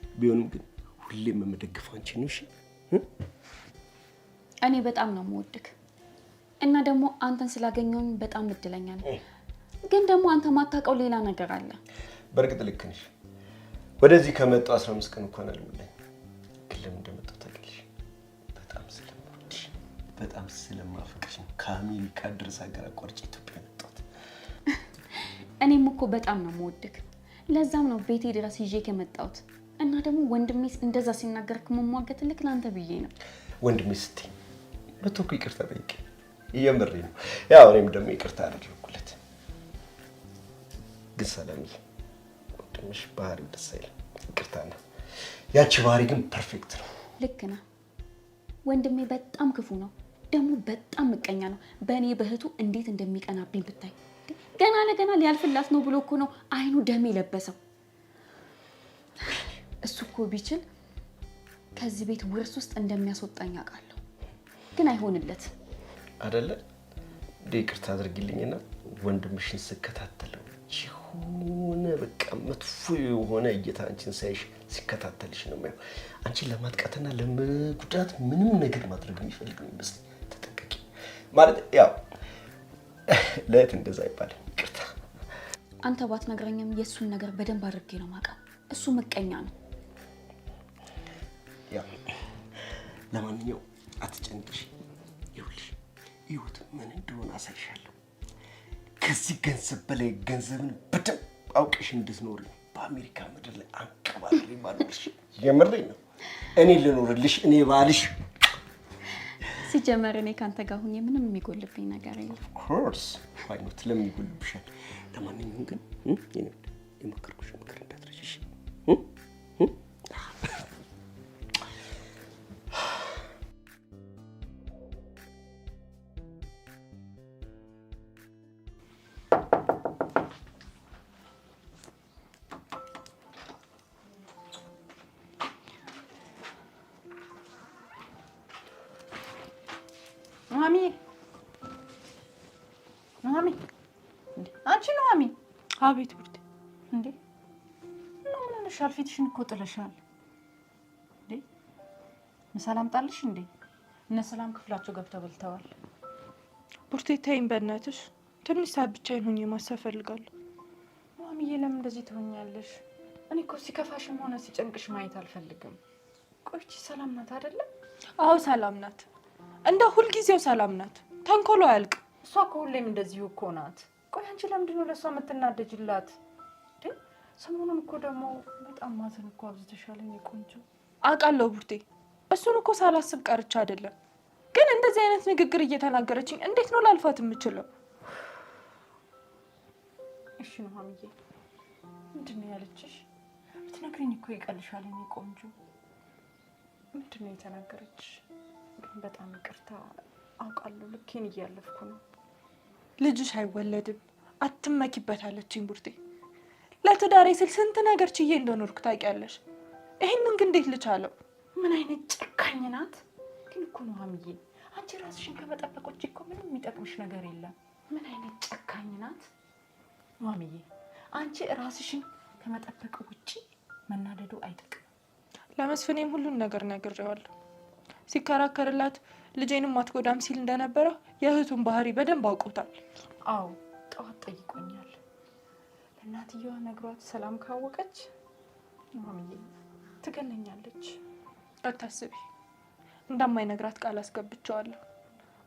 ቢሆንም ግን ሁሌም የምደግፈው አንቺ ነው። እሺ እኔ በጣም ነው የምወድክ እና ደግሞ አንተን ስላገኘሁኝ በጣም እድለኛ ነኝ። ግን ደግሞ አንተ ማታውቀው ሌላ ነገር አለ። በእርግጥ ልክ ነሽ። ወደዚህ ከመጣሁ 15 ቀን እንኳን አልሞላኝ። ግን ለምን እንደመጣሁ ታውቂያለሽ? በጣም ስለምወድሽ፣ በጣም ስለማፈቅርሽ ነው ከአሜሪካ ድረስ ሀገር አቋርጬ ኢትዮጵያ መጣሁት። እኔም እኮ በጣም ነው የምወድክ። ለዛም ነው ቤቴ ድረስ ይዤ ከመጣሁት እና ደግሞ ወንድሜ እንደዛ ሲናገርክ መሟገትልክ ለአንተ ብዬ ነው። ወንድሜ ስትይ መቶ እኮ ይቅርታ ጠይቄ እየምሬ ነው። ያው እኔም ደግሞ ይቅርታ አደረኩለት። ግን ሰላምዬ ወንድምሽ ባህሪው ደስ አይልም። ይቅርታ ነው። ያቺ ባህሪ ግን ፐርፌክት ነው። ልክ ነህ። ወንድሜ በጣም ክፉ ነው፣ ደግሞ በጣም ምቀኛ ነው። በእኔ በእህቱ እንዴት እንደሚቀናብኝ ብታይ። ገና ለገና ሊያልፍላት ነው ብሎ እኮ ነው አይኑ ደም የለበሰው። እሱ እኮ ቢችል ከዚህ ቤት ውርስ ውስጥ እንደሚያስወጣኝ አውቃለሁ፣ ግን አይሆንለት አይደለ? ይቅርታ አድርጊልኝና ወንድምሽን ስከታተለው የሆነ በቃ መጥፎ የሆነ እይታ አንቺን ሳይሽ ሲከታተልሽ ነው የማየው። አንቺን ለማጥቃትና ለመጉዳት ምንም ነገር ማድረግ የሚፈልግ ነው ይመስለኝ። ተጠንቀቂ ማለት ያው ለእህት እንደዛ አይባልም። ይቅርታ። አንተ ባትነግረኝም የእሱን ነገር በደንብ አድርጌ ነው የማውቀው። እሱ ምቀኛ ነው። ያው ለማንኛውም አትጨንቅሽ። ይኸውልሽ ህይወት ምን እንደሆነ አሳይሻለሁ። ከዚህ ገንዘብ በላይ ገንዘብን በደንብ አውቀሽ እንድትኖሪ በአሜሪካ ምድር ላይ አንቀባሪ ባልሽ። የምሬን ነው። እኔ ልኖርልሽ፣ እኔ ባልሽ። ሲጀመር እኔ ካንተ ጋር ሁኜ ምንም የሚጎልብኝ ነገር የለም። ኮርስ ፋይኖት ለምን ይጎልብሻል? ለማንኛውም ግን የመከርኩሽ ምክር እንዳትረሺሽ። ኑሐሚን አንቺ ኑሐሚን። አቤት ብርድ እንዴ ምን ሆነሻል? ፊትሽን እኮ ጥለሻል እንዴ። ምሳ ላምጣልሽ እንዴ? እነ ሰላም ክፍላቸው ገብተው በልተዋል። ቡርቴ ተይኝ በእናትሽ። ትንሽ ሰዓት ብቻዬን ሆኜ ማሰብ እፈልጋለሁ። ኑሐሚዬ ለምን እንደዚህ ትሆኛለሽ? እኔ እኮ ሲከፋሽም ሆነ ሲጨንቅሽ ማየት አልፈልግም። ቆይቺ ሰላም ናት አይደለም? አዎ ሰላም ናት። እንደ ሁልጊዜው ሰላም ናት። ተንኮሎ አያልቅ። እሷ እኮ ሁሌም እንደዚሁ እኮ ናት። ቆይ አንቺ ለምንድን ነው ለእሷ የምትናደጅላት? ሰሞኑን እኮ ደግሞ በጣም ማዘን እኮ አብዝተሻል የኔ ቆንጆ። አውቃለሁ ቡርቴ፣ እሱን እኮ ሳላስብ ቀርቻ አይደለም። ግን እንደዚህ አይነት ንግግር እየተናገረችኝ እንዴት ነው ላልፋት የምችለው? እሺ ኑሐሚዬ ምንድን ነው ያለችሽ? ብትነግሪኝ እኮ ይቀልሻል። እኔ ቆንጆ ምንድን ነው የተናገረችሽ? ግን በጣም ይቅርታ አውቃለሁ፣ ልኬን እያለፍኩ ነው። ልጅሽ አይወለድም አትመኪበታለችኝ ቡርቴ። ለትዳሬ ስል ስንት ነገር ችዬ እንደኖርኩ ታውቂያለሽ። ይሄንን ግን እንዴት ልቻለው? ምን አይነት ጨካኝ ናት! ግን እኮ ኑሐሚዬ አንቺ ራስሽን ከመጠበቅ ውጭ እኮ ምንም የሚጠቅምሽ ነገር የለም። ምን አይነት ጨካኝ ናት ኑሐሚዬ! አንቺ ራስሽን ከመጠበቅ ውጭ መናደዱ አይጠቅም። ለመስፍኔም ሁሉን ነገር ነግሬዋለሁ። ሲከራከርላት ልጄንም አትጎዳም ሲል እንደነበረ የእህቱን ባህሪ በደንብ አውቆታል። አዎ ጠዋት ጠይቆኛል። ለእናትየዋ ነግሯት ሰላም ካወቀች ኑሐሚዬ ትገለኛለች። አታስቢ፣ እንደማይነግራት ቃል አስገብቼዋለሁ።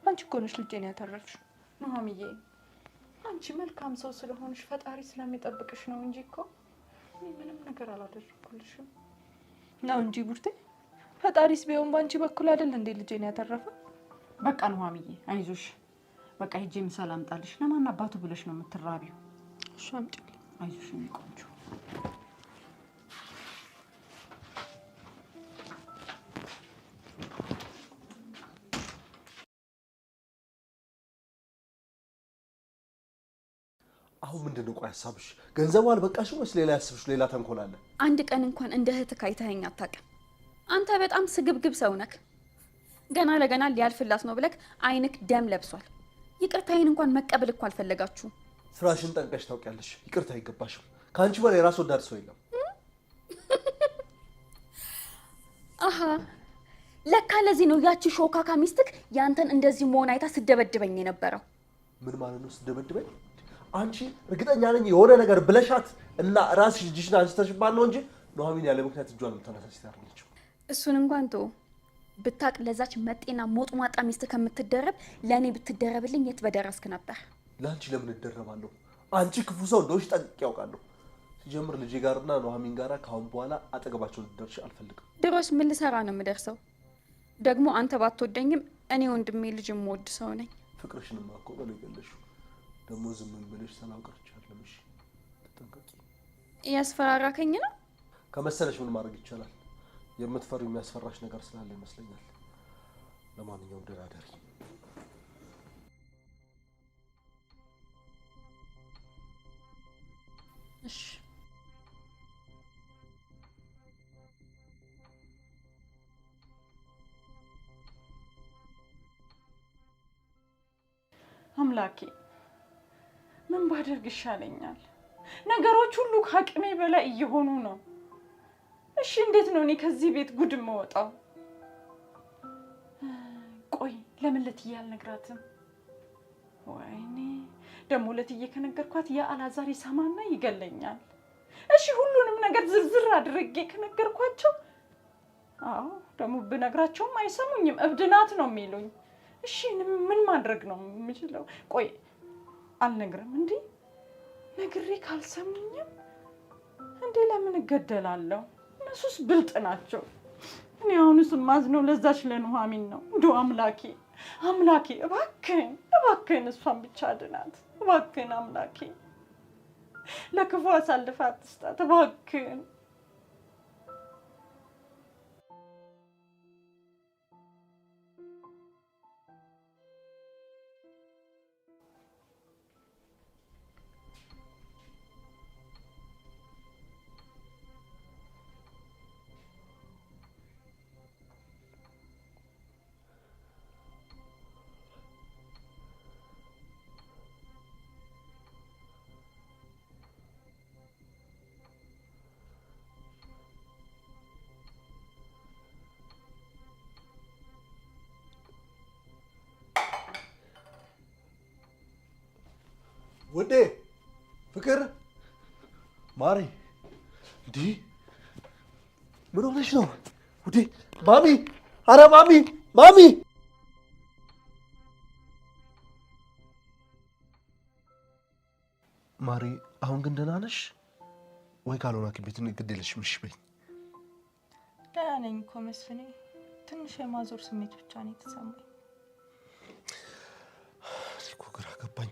አንቺ እኮ ነሽ ልጄን ያተረፍሽው ኑሐሚዬ። አንቺ መልካም ሰው ስለሆንሽ ፈጣሪ ስለሚጠብቅሽ ነው እንጂ እኮ እኔ ምንም ነገር አላደረኩልሽም ነው እንጂ ቡርቴ። ፈጣሪስ ቢሆን ባንቺ በኩል አይደል እንዴ ልጄን ያተረፈው? በቃ ኑሐሚዬ አይዞሽ። በቃ ሂጄ ምሳ ላምጣልሽ። ለማን አባቱ ብለሽ ነው የምትራቢው? እሺ አምጪልኝ። አይዞሽ የኔ ቆንጆ። አሁን ምንድን ነው ቆይ ሀሳብሽ? ገንዘቡ አልበቃሽም ወይስ ሌላ ያስብሽ ሌላ ተንኮል አለ? አንድ ቀን እንኳን እንደ እህትህ አይተኸኝ አታውቅም። አንተ በጣም ስግብግብ ሰው ነህ። ገና ለገና ሊያልፍላት ነው ብለህ አይንክ ደም ለብሷል። ይቅርታዬን እንኳን መቀበል እኮ አልፈለጋችሁም። ስራሽን ጠንቀሽ ታውቂያለሽ። ይቅርታ አይገባሽም። ከአንቺ በላይ ራስ ወዳድ ሰው የለም። አሃ ለካ ለዚህ ነው ያቺ ሾካካ ሚስትክ ያንተን እንደዚህ መሆን አይታ ስደበድበኝ የነበረው። ምን ማለት ነው ስደበድበኝ? አንቺ እርግጠኛ ነኝ የሆነ ነገር ብለሻት እና ራስሽ ልጅሽን አንስተሽባት ነው እንጂ ኑሐሚን ያለ ምክንያት እጇን የምታነሳሽ ታርነችው። እሱን እንኳን ተው። ብታቅ ለዛች መጤና ሞጥሟጣ ሚስት ከምትደረብ ለእኔ ብትደረብልኝ የት በደረስክ ነበር። ለአንቺ ለምን እደረባለሁ? አንቺ ክፉ ሰው እንደሆንሽ ጠንቅቄ ያውቃለሁ። ሲጀምር ልጄ ጋርና ኑሐሚን ጋር ካሁን በኋላ አጠገባቸው ልትደርሺ አልፈልግም። ድሮስ ምን ልሰራ ነው የምደርሰው? ደግሞ አንተ ባትወደኝም እኔ ወንድሜ ልጅ የምወድ ሰው ነኝ። ፍቅርሽንማ እኮ በለው የገለሽው። ደግሞ ዝም ብለሽ ሰላም ቀርቻለሁ። እሺ ተጠንቀቂ። እያስፈራራከኝ ነው ከመሰለሽ ምን ማድረግ ይቻላል? የምትፈሪው የሚያስፈራሽ ነገር ስላለ ይመስለኛል። ለማንኛውም ደህና እደሪ። እሺ አምላኬ ምን ባደርግ ይሻለኛል? ነገሮች ሁሉ ከአቅሜ በላይ እየሆኑ ነው። እሺ እንዴት ነው እኔ ከዚህ ቤት ጉድ የምወጣው? ቆይ ለምን ለትዬ አልነግራትም? ወይኔ ደግሞ ለትዬ ከነገርኳት ያ አላዛር ይሰማና ይገለኛል። እሺ ሁሉንም ነገር ዝርዝር አድርጌ ከነገርኳቸው፣ አዎ ደግሞ ብነግራቸውም አይሰሙኝም፣ እብድ ናት ነው የሚሉኝ። እሺ ምን ማድረግ ነው የምችለው? ቆይ አልነግርም እንዴ? ነግሬ ካልሰሙኝም እንዴ ለምን እገደላለሁ? እነሱስ ብልጥ ናቸው። እኔ አሁንስ ማዝነው ለዛች ለኑሐሚን ነው። እንደው አምላኬ አምላኬ እባክህን እሷን ብቻ አድናት እባክህን አምላኬ። ለክፉ አሳልፈህ አትስጣት እባክህን። ውዴ ፍቅር ማሪ፣ እንዲህ ምን ሆነሽ ነው ውዴ? ማሚ፣ አረ ማሚ ማሚ! ማሪ አሁን ግን ደህና ነሽ ወይ? ካልሆነ ሐኪም ቤት ግድ የለሽም እሺ በይኝ። ደህና ነኝ እኮ መስፍኔ፣ ትንሽ የማዞር ስሜት ብቻ ነው የተሰማኝ። እኮ ግራ ገባኝ።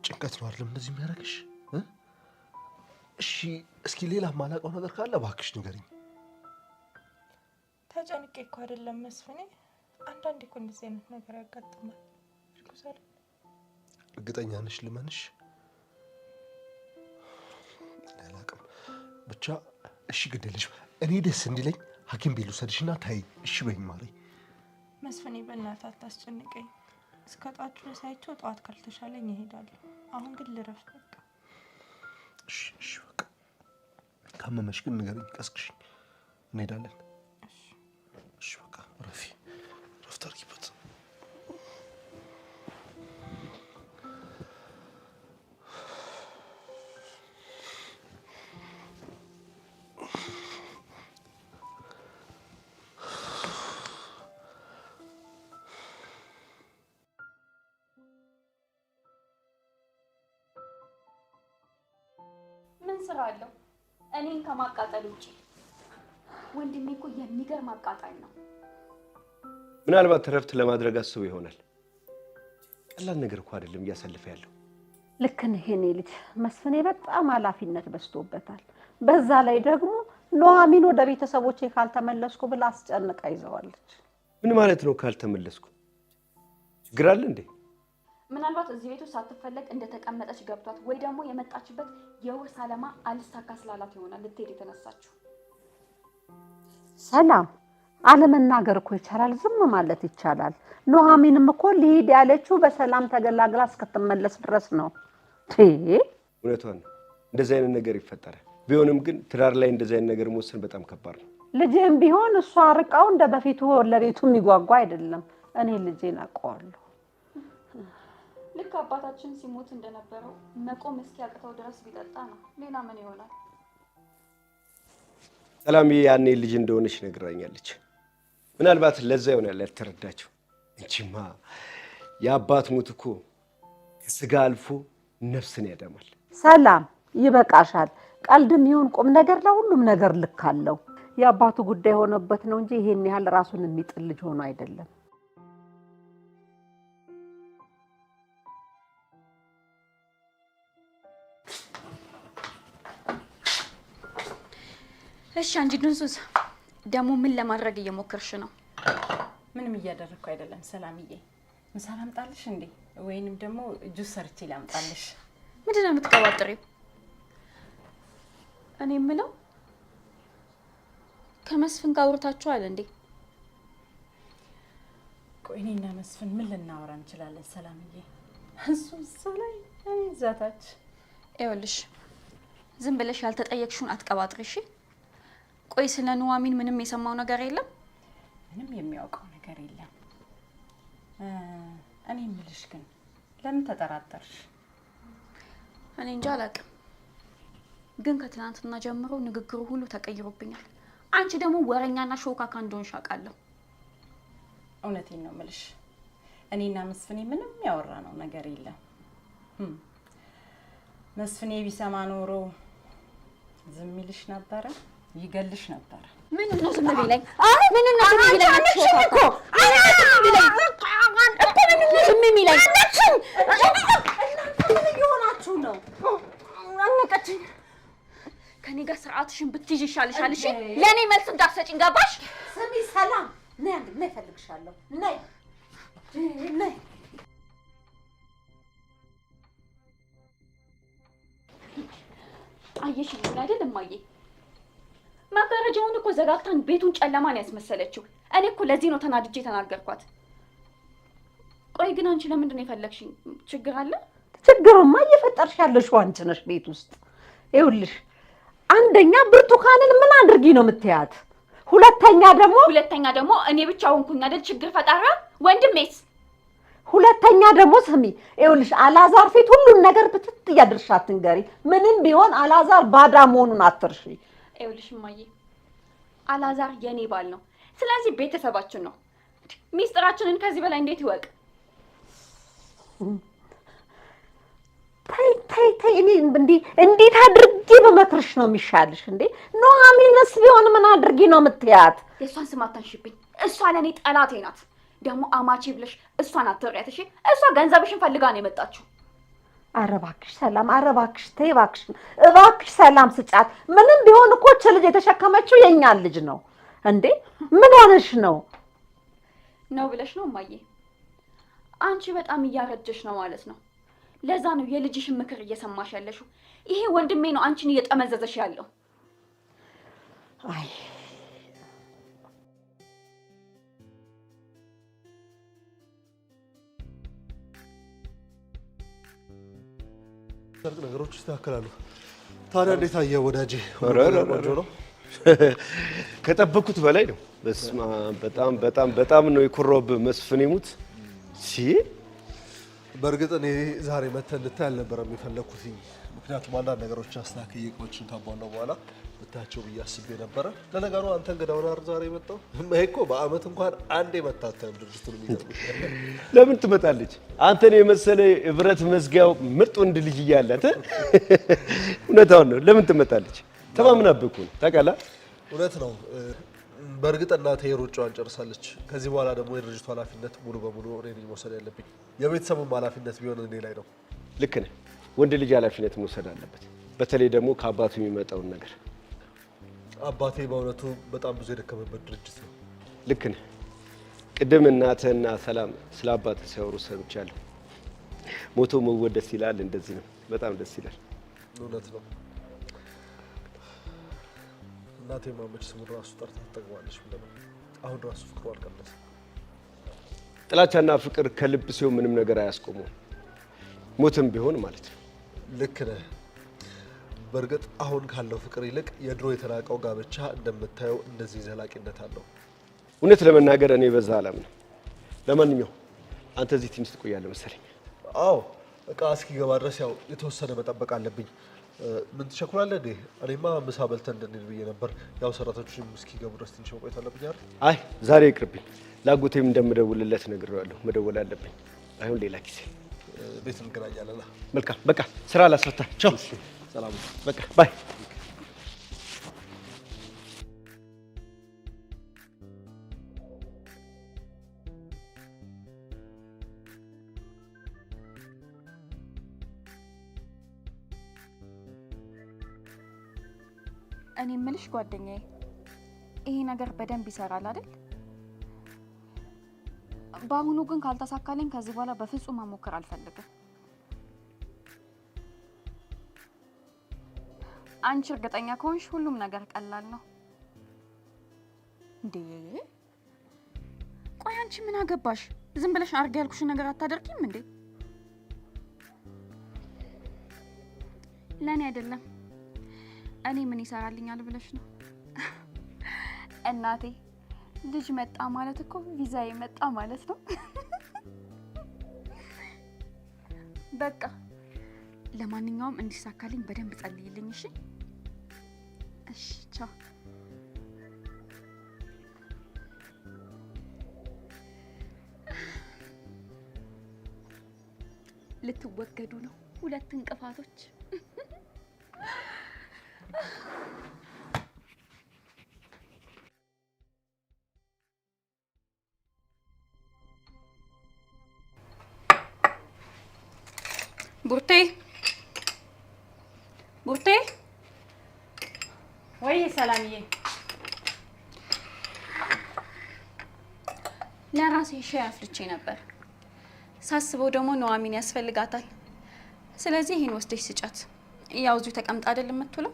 ጭንቀት ነው አይደለም እንደዚህ የሚያደርግሽ? እሺ እስኪ ሌላ ማላውቀው ነገር ካለ እባክሽ ንገሪኝ። ተጨንቄ እኮ አይደለም መስፍኔ፣ አንዳንዴ እኮ እንደዚህ አይነት ነገር ያጋጥማል። እርጉዝ አይደል? እርግጠኛ ነሽ ልመንሽ? አላውቅም ብቻ እሺ ግደልሽ። እኔ ደስ እንዲለኝ ሐኪም ቤት ልውሰድሽና ታይ። እሺ በይኝ ማሪ። መስፍኔ በእናትህ አታስጨንቀኝ። እስከ ጠዋት ድረስ አይቼው ጠዋት ካልተሻለኝ እሄዳለሁ። አሁን ግን ልረፍ በቃ። እሺ በቃ ካመመሽ ግን ንገሪኝ፣ ቀስቅሽኝ፣ እንሄዳለን። እሺ በቃ ረፊ ረፍት አድርጊበት። ምን ስራ አለው እኔን ከማቃጠል ውጪ? ወንድሜ እኮ የሚገርም አቃጣይ ነው። ምናልባት እረፍት ለማድረግ አስቦ ይሆናል። ቀላል ነገር እኮ አይደለም እያሳለፈ ያለው። ልክ ነህ የኔ ልጅ። መስፍኔ በጣም ኃላፊነት በዝቶበታል። በዛ ላይ ደግሞ ኑሐሚን ወደ ቤተሰቦቼ ካልተመለስኩ ብላ አስጨንቃ ይዘዋለች። ምን ማለት ነው ካልተመለስኩ? ችግር አለ እንዴ? ምናልባት እዚህ ቤቱ ሳትፈለግ እንደተቀመጠች ገብቷት ወይ ደግሞ የመጣችበት የውርስ ዓላማ አልሳካ ስላላት ይሆናል ልትሄድ የተነሳችው። ሰላም አለመናገር እኮ ይቻላል፣ ዝም ማለት ይቻላል። ኑሐሚንም እኮ ሊሄድ ያለችው በሰላም ተገላግላ እስክትመለስ ድረስ ነው። እውነቷን ነው። እንደዚህ አይነት ነገር ይፈጠራል። ቢሆንም ግን ትዳር ላይ እንደዚህ አይነት ነገር መወሰን በጣም ከባድ ነው። ልጄም ቢሆን እሷ ርቃው እንደ በፊቱ ለቤቱ የሚጓጓ አይደለም። እኔ ልጄን አውቀዋለሁ። ልክ አባታችን ሲሞት እንደነበረው መቆም እስኪያቅተው ድረስ ቢጠጣ ነው። ሌላ ምን ይሆናል? ሰላምዬ ያኔ ልጅ እንደሆነች ነግራኛለች። ምናልባት ለዛ ይሆናል ያልተረዳችው እንጂማ የአባት ሞት እኮ ከስጋ አልፎ ነፍስን ያደማል። ሰላም ይበቃሻል። ቀልድም ይሁን ቁም ነገር ለሁሉም ነገር ልክ አለው። የአባቱ ጉዳይ ሆነበት ነው እንጂ ይሄን ያህል ራሱን የሚጥል ልጅ ሆኖ አይደለም። እሺ አንቺ ድንሱስ ደግሞ ምን ለማድረግ እየሞከርሽ ነው? ምንም እያደረግኩ አይደለም ሰላምዬ። ምሳ ላምጣልሽ እንዴ? ወይንም ደግሞ ጁስ ሰርቼ ላምጣልሽ? ምንድነው የምትቀባጥሪው? እኔ የምለው ከመስፍን ጋር አውርታችኋል እንዴ? ቆይ እኔና መስፍን ምን ልናወራ እንችላለን ሰላምዬ? እሱ ላይ ዛታች። ይኸውልሽ ዝም ብለሽ ያልተጠየቅሽውን አትቀባጥሪ እሺ? ቆይ ስለ ኑሐሚን ምንም የሰማው ነገር የለም? ምንም የሚያውቀው ነገር የለም። እኔ የምልሽ ግን ለምን ተጠራጠርሽ? እኔ እንጃ አላውቅም፣ ግን ከትናንትና ጀምሮ ንግግሩ ሁሉ ተቀይሮብኛል። አንቺ ደግሞ ወረኛና ሾካካ እንደሆንሽ አውቃለሁ። እውነቴን ነው የምልሽ። እኔና መስፍኔ ምንም ያወራነው ነገር የለም። መስፍኔ ቢሰማ ኖሮ ዝም ይልሽ ነበረ፣ ይገልሽ ነበረ። ምን ነው ዝም ብለኝ? ምን ነው ዝም ብለኝ? እኮ ዝም ብለኝ ምን እየሆናችሁ ነው? አነቀችኝ። ከኔ ጋር ስርዓትሽን ብትይዥ ይሻልሻል። እሺ ለኔ መልስ እንዳትሰጪኝ ገባሽ? ስሚ ሰላም፣ ነይ አንድ ነይ፣ እፈልግሻለሁ። ነይ ነይ። አየሽ ምን አይደል እማዬ፣ መጋረጃውን እኮ ዘጋግታን ቤቱን ጨለማን ያስመሰለችው። እኔ እኮ ለዚህ ነው ተናድጄ ተናገርኳት። ቆይ ግን አንቺ ለምንድን ነው የፈለግሽኝ? ችግር አለ? ችግሩማ እየፈጠርሽ ያለሽው አንቺ ነሽ ቤት ውስጥ። ይኸውልሽ አንደኛ ብርቱካንን ምን አድርጊ ነው የምትያት? ሁለተኛ ደግሞ እኔ ብቻ ሆንኩኝ አይደል ችግር ፈጣሪዋ? ወንድሜስ? ሁለተኛ ደግሞ ስሚ፣ ይኸውልሽ አላዛር ፊት ሁሉን ነገር ብትት እያደረግሻት ትንገሪ። ምንም ቢሆን አላዛር ባዳ መሆኑን አትርሺ። ይኸውልሽ እማዬ አላዛር የኔ ባል ነው። ስለዚህ ቤተሰባችን ነው። ሚስጥራችንን ከዚህ በላይ እንዴት ይወቅ? ተይ እኔ እንዴት አድርጌ በመክርሽ ነው የሚሻልሽ እንዴ? ኑሐሚንስ ቢሆን ምን አድርጊ ነው የምትያት? የእሷን ስም አታንሺብኝ። እሷ ለእኔ ጠላቴ ናት። ደግሞ አማቼ ብለሽ እሷን አትጥሪያት እሺ? እሷ ገንዘብሽን ፈልጋ ነው የመጣችው። ኧረ እባክሽ ሰላም፣ ኧረ እባክሽ ተይ እባክሽ፣ እባክሽ ሰላም ስጫት። ምንም ቢሆን እኮ እች ልጅ የተሸከመችው የእኛን ልጅ ነው እንዴ። ምን ሆነሽ ነው ብለሽ ነው እማዬ? አንቺ በጣም እያረጀሽ ነው ማለት ነው። ለዛ ነው የልጅሽን ምክር እየሰማሽ ያለሽው። ይሄ ወንድሜ ነው አንቺን እየጠመዘዘሽ ያለው። አይ ነገሮች ይስተካከላሉ። ታዲያ እንዴት አየህ ወዳጄ? ቆንጆ ነው። ከጠበኩት በላይ ነው። በስመ አብ በጣም ነው የኮራሁብህ መስፍን ይሙት ሲ በእርግጥ እኔ ዛሬ መተህ እንድታይ አልነበረም የፈለኩት። ምክንያቱም አንዳንድ ነገሮች አስተካክዬ እቃዎችን ካሟላሁ በኋላ ብታያቸው ብዬ አስቤ ነበረ። ለነገሩ አንተ እንግዳ ሆነህ አይደል ዛሬ የመጣው? ይሄ እኮ በአመት እንኳን አንዴ መታተም ድርጅቱን የሚገርምሽ። ለምን ትመጣለች? አንተን የመሰለ ብረት መዝጊያው ምርጥ ወንድ ልጅ እያላት እውነታውን ነው። ለምን ትመጣለች? ተማምናብህ እኮ ነው። ታውቃለህ። እውነት ነው። በእርግጥ እናቴ ሩጫዋን ጨርሳለች። ከዚህ በኋላ ደግሞ የድርጅቱ ኃላፊነት ሙሉ በሙሉ እኔ ነኝ መውሰድ ያለብኝ። የቤተሰቡም ኃላፊነት ቢሆን እኔ ላይ ነው። ልክ ነህ። ወንድ ልጅ ኃላፊነት መውሰድ አለበት። በተለይ ደግሞ ከአባቱ የሚመጣውን ነገር። አባቴ በእውነቱ በጣም ብዙ የደከመበት ድርጅት ነው። ልክ ነህ። ቅድም እናትህና ሰላም ስለ አባትህ ሲያወሩ ሰምቻለሁ። ሞቶ መወደስ ይላል። እንደዚህ ነው። በጣም ደስ ይላል። እውነት ነው። እናቴ ማመች ስሙን ራሱ ጠርታ ትጠቅማለች ብለህ ነው። አሁን ራሱ ፍቅሩ አልቀነሰም። ጥላቻና ፍቅር ከልብ ሲሆን ምንም ነገር አያስቆሙም። ሞትም ቢሆን ማለት ነው። ልክ ነህ። በእርግጥ አሁን ካለው ፍቅር ይልቅ የድሮ የተናቀው ጋብቻ እንደምታየው እንደዚህ ዘላቂነት አለው። እውነት ለመናገር እኔ በዛ አላምንም። ለማንኛውም አንተ እዚህ ትንሽ ትቆያለህ መሰለኝ። አዎ፣ እቃ እስኪገባ ድረስ ያው የተወሰነ መጠበቅ አለብኝ። ምን ትቸኩላለህ እንዴ? እኔማ ምሳ በልተን እንድንሄድ ብዬ ነበር። ያው ሰራተኞችም እስኪገቡ ድረስ ትንሽ መቆየት አለብኝ አይደል? አይ ዛሬ ይቅርብኝ። ላጎቴም እንደምደውልለት ነግሬዋለሁ። መደወል አለብኝ። አይሁን ሌላ ጊዜ ቤት እንገናኛለን። መልካም። በቃ ስራ ላስፈታ። ቻው። ሰላም። በቃ ባይ። እኔ የምልሽ ጓደኛዬ፣ ይሄ ነገር በደንብ ይሰራል አይደል? በአሁኑ ግን ካልተሳካልኝ ከዚህ በኋላ በፍጹም መሞከር አልፈልግም። አንቺ እርግጠኛ ከሆንሽ ሁሉም ነገር ቀላል ነው። እንዴ ቆይ አንቺ ምን አገባሽ? ዝም ብለሽ አርጋ ያልኩሽን ነገር አታደርጊም እንዴ? ለኔ አይደለም እኔ ምን ይሰራልኛል ብለሽ ነው? እናቴ ልጅ መጣ ማለት እኮ ቪዛዬ መጣ ማለት ነው። በቃ ለማንኛውም እንዲሳካልኝ በደንብ ጸልይልኝ። እሺ እሺ፣ ቻው። ልትወገዱ ነው ሁለት እንቅፋቶች። ቡርቴ ቡርቴ፣ ወይ ሰላምዬ፣ ለራሴ ሻይ አፍልቼ ነበር። ሳስበው ደግሞ ኑሐሚን ያስፈልጋታል። ስለዚህ ይሄን ወስደሽ ስጫት። ያው እዚሁ ተቀምጣ አይደል የምትውለው?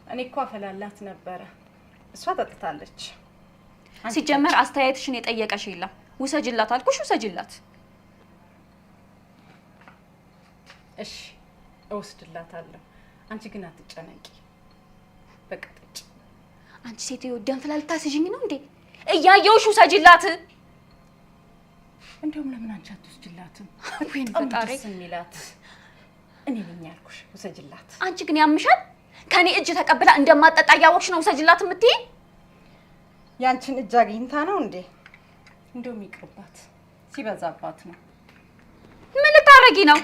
እኔ እኮ አፈላላት ነበረ፣ እሷ ጠጥታለች። ሲጀመር አስተያየትሽን የጠየቀሽ የለም። ውሰጅላት አልኩሽ፣ ውሰጅላት። እሺ እወስድላታለሁ። አንቺ ግን አትጨነቂ። በቃ ጠጪ። አንቺ ሴትዮ ደም ፍላ ልታስይዥኝ ነው እንዴ? እያየሁሽ ውሰጅላት። እንደውም ለምን አንቺ አትወስጂላትም? ወይኔ ፈጣሪ፣ ደስ የሚላት እኔ ነኝ ያልኩሽ፣ ውሰጅላት። አንቺ ግን ያምሻል። ከኔ እጅ ተቀብላ እንደማጠጣ እያወቅሽ ነው ውሰጅላት የምትይ? ያንቺን እጅ አግኝታ ነው እንዴ? እንደውም ይቅርባት፣ ሲበዛባት ነው። ምን ልታረጊ ነው?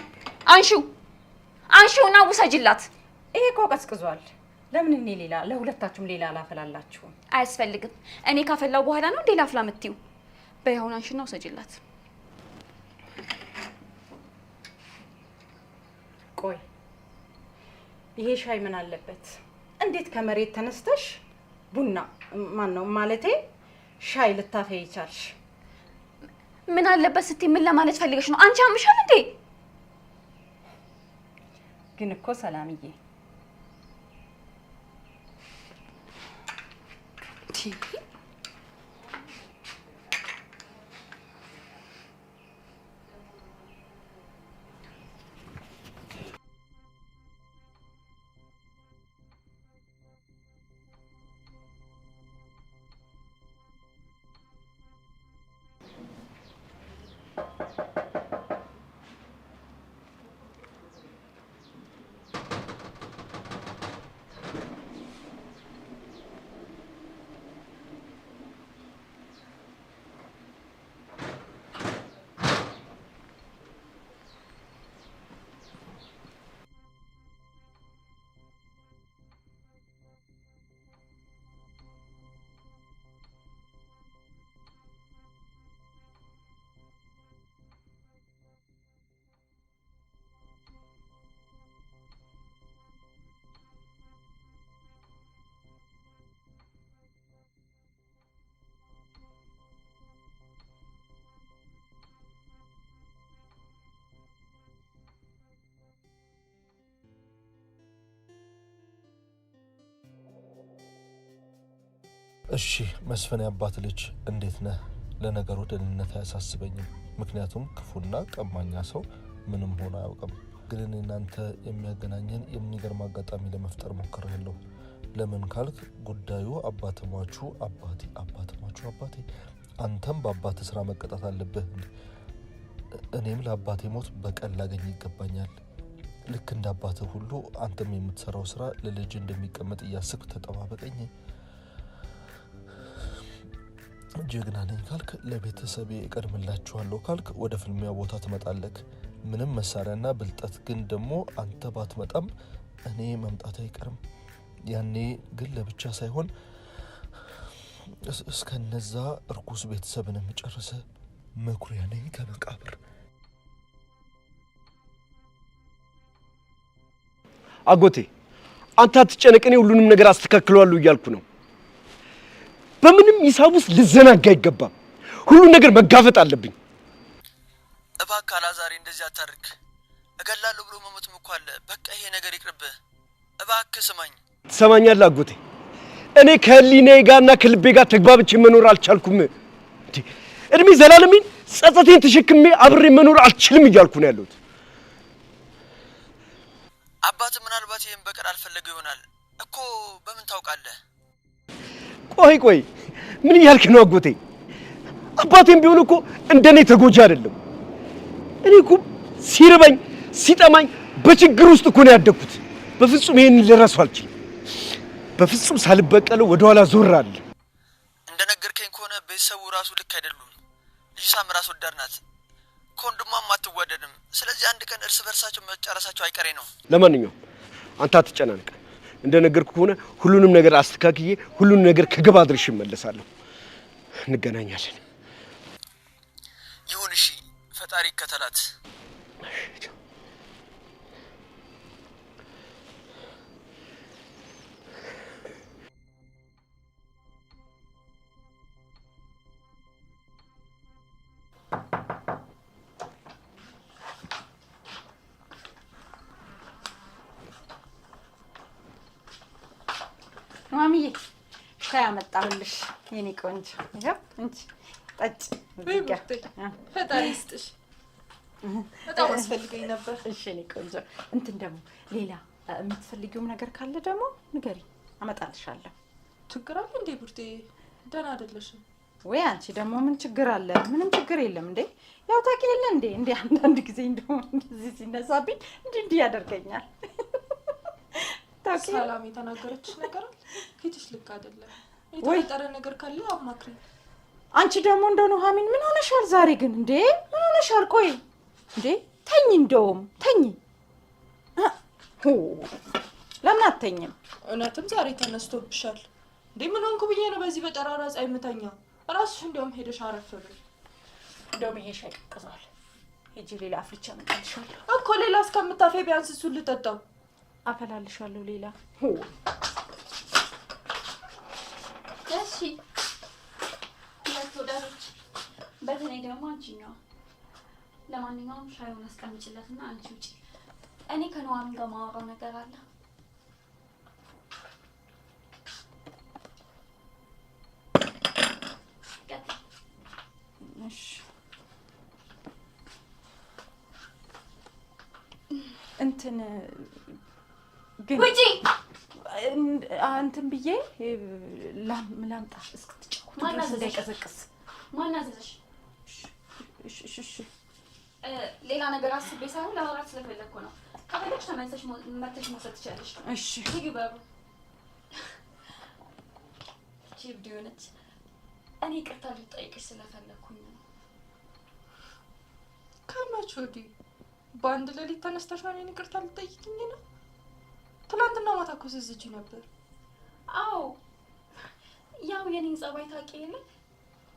አንሺውና ውሰጅላት። ይሄ እኮ ቀዝቅዟል። ለምን እኔ ሌላ ለሁለታችሁም ሌላ አላፈላላችሁም? አያስፈልግም። እኔ ካፈላው በኋላ ነው እንዴ ላፍላ የምትይው? በይ አሁን አንሺና ውሰጅላት። ቆይ ይሄ ሻይ ምን አለበት? እንዴት ከመሬት ተነስተሽ ቡና ማን ነው ማለቴ ሻይ ልታፈይ ይቻልሽ? ምን አለበት ስትይ ምን ለማለት ፈልገሽ ነው? አንቺ አምሻል እንዴ? ግን እኮ ሰላምዬ እሺ መስፍን ያባት ልጅ እንዴት ነህ? ለነገሩ ደህንነት አያሳስበኝም። ምክንያቱም ክፉና ቀማኛ ሰው ምንም ሆኖ አያውቅም። ግን እኔ እናንተ የሚያገናኘን የሚገርም አጋጣሚ ለመፍጠር ሞክሬያለሁ። ለምን ካልክ ጉዳዩ አባትሟቹ አባቴ አንተም በአባት ስራ መቀጣት አለብህ። እኔም ለአባቴ ሞት በቀል ላገኝ ይገባኛል። ልክ እንደ አባትህ ሁሉ አንተም የምትሰራው ስራ ለልጅ እንደሚቀመጥ እያስብክ ተጠባበቀኝ። ጀግና ነኝ ካልክ ለቤተሰቤ እቀድምላችኋለሁ ካልክ ወደ ፍልሚያ ቦታ ትመጣለህ። ምንም መሳሪያና ብልጠት ግን ደግሞ አንተ ባትመጣም እኔ መምጣት አይቀርም። ያኔ ግን ለብቻ ሳይሆን እስከነዛ እርኩስ ቤተሰብን መጨረሰ መኩሪያ ነኝ ከመቃብር። አጎቴ አንተ አትጨነቅ፣ እኔ ሁሉንም ነገር አስተካክለዋለሁ እያልኩ ነው። በምንም ሂሳብ ውስጥ ልዘናጋ አይገባም። ሁሉ ነገር መጋፈጥ አለብኝ። እባክህ አላዛሬ እንደዚህ አታርክ። እገላለሁ ብሎ መሞትም እኮ አለ። በቃ ይሄ ነገር ይቅርብህ። እባክህ ስማኝ። ትሰማኛለህ አጎቴ? እኔ ከህሊናዬ ጋርና ከልቤ ጋር ተግባብቼ መኖር አልቻልኩም። እድሜ ዘላለሜን ጸጸቴን ተሸክሜ አብሬ መኖር አልችልም እያልኩ ነው ያለሁት። አባት ምናልባት ይሄን በቀር አልፈለገው ይሆናል እኮ። በምን ታውቃለህ? ቆይ ምን እያልክ ነው አጎቴ? አባቴም ቢሆን እኮ እንደኔ ተጎጂ አይደለም። እኔ እኮ ሲርበኝ ሲጠማኝ በችግር ውስጥ እኮ ነው ያደግኩት። በፍጹም ይሄን ልረሳው አልችልም። በፍጹም ሳልበቀለው ወደ ኋላ ዞር አለ። እንደነገርከኝ ከሆነ ቤተሰቡ ራሱ ልክ አይደሉም። ልጅቷም ራስ ወዳድ ናት፣ ከወንድሟም አትዋደድም። ስለዚህ አንድ ቀን እርስ በርሳቸው መጨረሳቸው አይቀሬ ነው። ለማንኛውም አንተ አትጨናነቅ። እንደነገርኩ ከሆነ ሁሉንም ነገር አስተካክዬ ሁሉንም ነገር ከግብ አድርሼ እመለሳለሁ። እንገናኛለን። ይሁን እሺ፣ ፈጣሪ ይከተላት። ማሚዬ ሻይ አመጣሁልሽ የኔ ቆንጆ። ይሄው እንጂ ጠጭ እዚጋ። ፈጣሪ ይስጥሽ። በጣም አስፈልገኝ ነበር። እሺ የኔ ቆንጆ። እንትን ደግሞ ሌላ የምትፈልጊውም ነገር ካለ ደግሞ ንገሪ፣ አመጣልሻለሁ። ችግር አለ እንዴ ቡርቴ? ደህና አይደለሽም ወይ? አንቺ ደግሞ ምን ችግር አለ? ምንም ችግር የለም እንዴ። ያው ታውቂ የለ እንዴ እንዴ አንዳንድ ጊዜ እንደው እንደዚህ ሲነሳብኝ እንዲህ ያደርገኛል። ሰላም የተናገረችሽ ነገር ፊትሽ ልክ አይደለም። የተፈጠረ ነገር ካለ አማክሪ። አንቺ ደግሞ እንደው ኑሐሚን ምን ሆነሻል ዛሬ ግን? እንዴ ምን ሆነሻል? ቆይ እንዴ ተኝ፣ እንደውም ተኝ። ለምን አትተኝም? እውነትም ዛሬ ተነስቶብሻል እንዴ? ምን ሆንኩ ብዬ ነው በዚህ በጠራራ ፀሐይ የምተኛው? ራስሽ እንደውም ሄደሽ አረፍ በይ። እንደውም ይሄ ሻይ ቀዝቅዟል። ሂጂ ሌላ አፍልቻ መጣልሻለሁ እኮ ሌላ እስከምታፈ ቢያንስ እሱን ልጠጣው አፈላልሻለሁ ሌላ እሺ ለተወዳጆች በተለይ ደግሞ አንቺኛው ለማንኛውም ሻዩን አስቀምጪለትና አንቺ ውጪ እኔ ከነዋም ጋር ማወራው ነገር አለ እሺ እንትን ግን ውጪ እንትን ብዬ ላምጣ እስክትጫወቱ ድረስ እንዳይቀዘቅዝ ማን አዘዘሽ እሺ ሌላ ነገር አስቤ ሳይሆን ለማውራት ስለፈለኩ ነው ከፈለግሽ ተመልሰሽ መተሽ መውሰድ ትችያለሽ እሺ ይግባሩ ቺፕ ዲዮነች እኔ ይቅርታ ልጠይቅሽ ስለፈለኩኝ ነው ከመቼ ወዲህ በአንድ ሌሊት ተነስተሽ ነው እኔን ይቅርታ ልጠይቅኝ ነው ትናንትና ማታ እኮ ስትዝጂ ነበር አዎ ያው የኔን ጸባይ ታውቂ የለ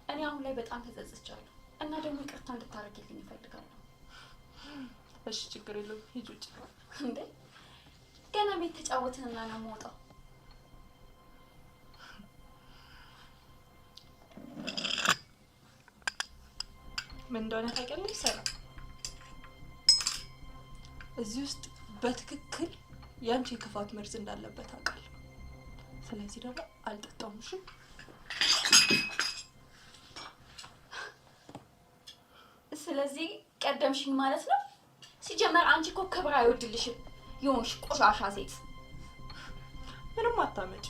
እኔ አሁን ላይ በጣም ተጸጽቻለሁ እና ደግሞ ይቅርታ እንድታረጊልኝ እፈልጋለሁ እሺ ችግር የለውም ሂጂ ውጪ እንዴ ገና ቤት ተጫወትንና ነው የምወጣው ምን እንደሆነ ታውቂያለሽ ሰላም እዚህ ውስጥ በትክክል ያንቺ ክፋት መርዝ እንዳለበት አውቃለሁ ስለዚህ ደግሞ አልጠጣውም እሺ ስለዚህ ቀደምሽኝ ማለት ነው ሲጀመር አንቺ እኮ ክብር አይወድልሽም ይሁንሽ ቆሻሻ ሴት ምንም አታመጭ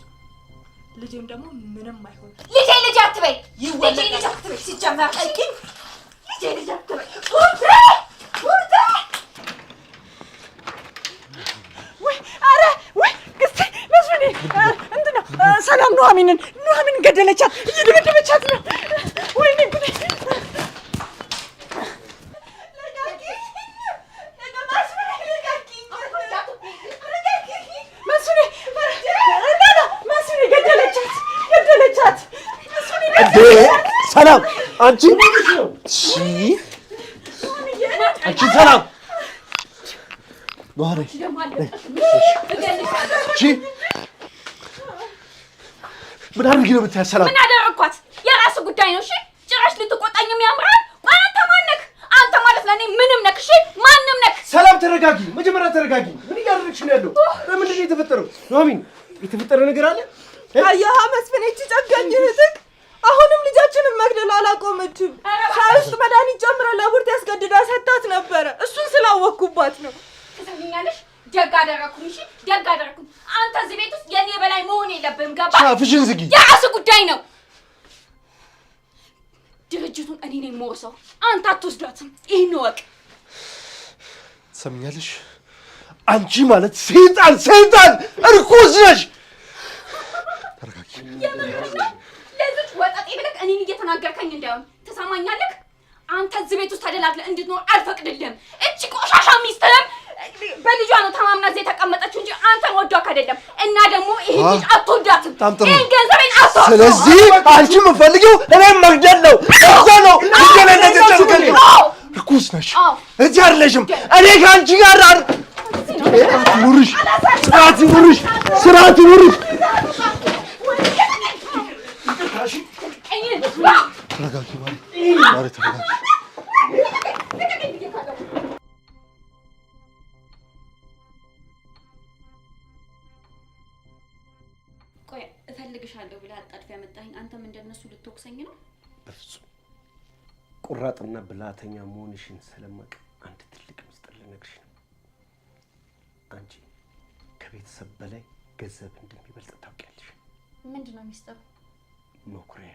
ልጄም ደግሞ ምንም አይሆን ልጄ አትበይ ልጄ አትበይ ሲጀመር ልጄ አትበይ ሰላም ኑሐሚንን ገደለቻት እየደበደበቻት ነው ወይኔ ጉዴ ሰላም አንቺ ሰላም ባህሪ ምን አድርጊ ነው የምትያት? ሰላም ምን አደረኳት? የራሱ ጉዳይ ነው። እሺ ጭራሽ ልትቆጣኝም ያምራል። አንተ ማን ነህ? አንተ ማለት ለኔ ምንም ነህ። እሺ ማንም ነህ። ሰላም ተረጋጊ፣ መጀመሪያ ተረጋጊ። ምን እያደረግሽ ነው ያለው? ምንድን ነው የተፈጠረው? ኑሐሚን የተፈጠረ ነገር አለ? አያህ መስፍን እቺ ጨጋኝ እህትህ አሁንም ልጃችንን መግደል አላቆመችም። ሻይ ውስጥ መድኃኒት ጨምራ ለቡርት ያስገድዳ ሰጣት ነበረ። እሱን ስላወቅኩባት ነው። ትሰሚኛለሽ? ደግ አደረኩኝ። እሺ ደግ አደረኩኝ። አንተ እዚህ ቤት ውስጥ የኔ በላይ መሆን የለብህም። ገባ? አፍሽን ዝጊ። የራሱ ጉዳይ ነው። ድርጅቱን እኔ ነኝ የምወርሰው። አንተ አትወስዷትም። ይህን እወቅ። ትሰሚኛለሽ? አንቺ ማለት ሰይጣን እርኩስ ነሽ። ተረጋጊ። ለዚህ ወጣጤ ብለህ እኔን እየተናገርከኝ እንዳይሆን ትሰማኛለህ? አንተ እዚህ ቤት ውስጥ ተደላድለህ እንድትኖር አልፈቅድልህም። እቺ ቆሻሻ ሚስትህም በልጇ ነው ተማምና እዚህ የተቀመጠችው እንጂ አንተን ወዷክ አይደለም። እና ደግሞ ይሄ ልጅ አትወዳትም። ይሄን ገንዘቤን አትወስድ። ስለዚህ አንቺ የምትፈልጊው እኔም መግደል ነው። እዛ ነው እንጀለነት ተጨምቀልኝ። እርኩስ ነሽ። እዚህ አይደለሽም። እኔ ከአንቺ ጋር ኑርሽ፣ ስርዓት ይኑርሽ፣ ስርዓት ይኑርሽ። ተረጋጊ ማለት ተረጋጊ። ቆይ እፈልግሻለሁ ብለህ አጣድፍ ያመጣኸኝ አንተም እንደነሱ ልትወቅሰኝ ነው? በፍጹም ቁራጥና ብልሃተኛ መሆንሽን ስለማውቅ አንድ ትልቅ ምስጢር ልነግርሽ ነው። አንቺ ከቤተሰብ በላይ ገንዘብ እንደሚበልጥ ታውቂያለሽ። ምንድን ነው ሚስጥሩ? መኩሪያ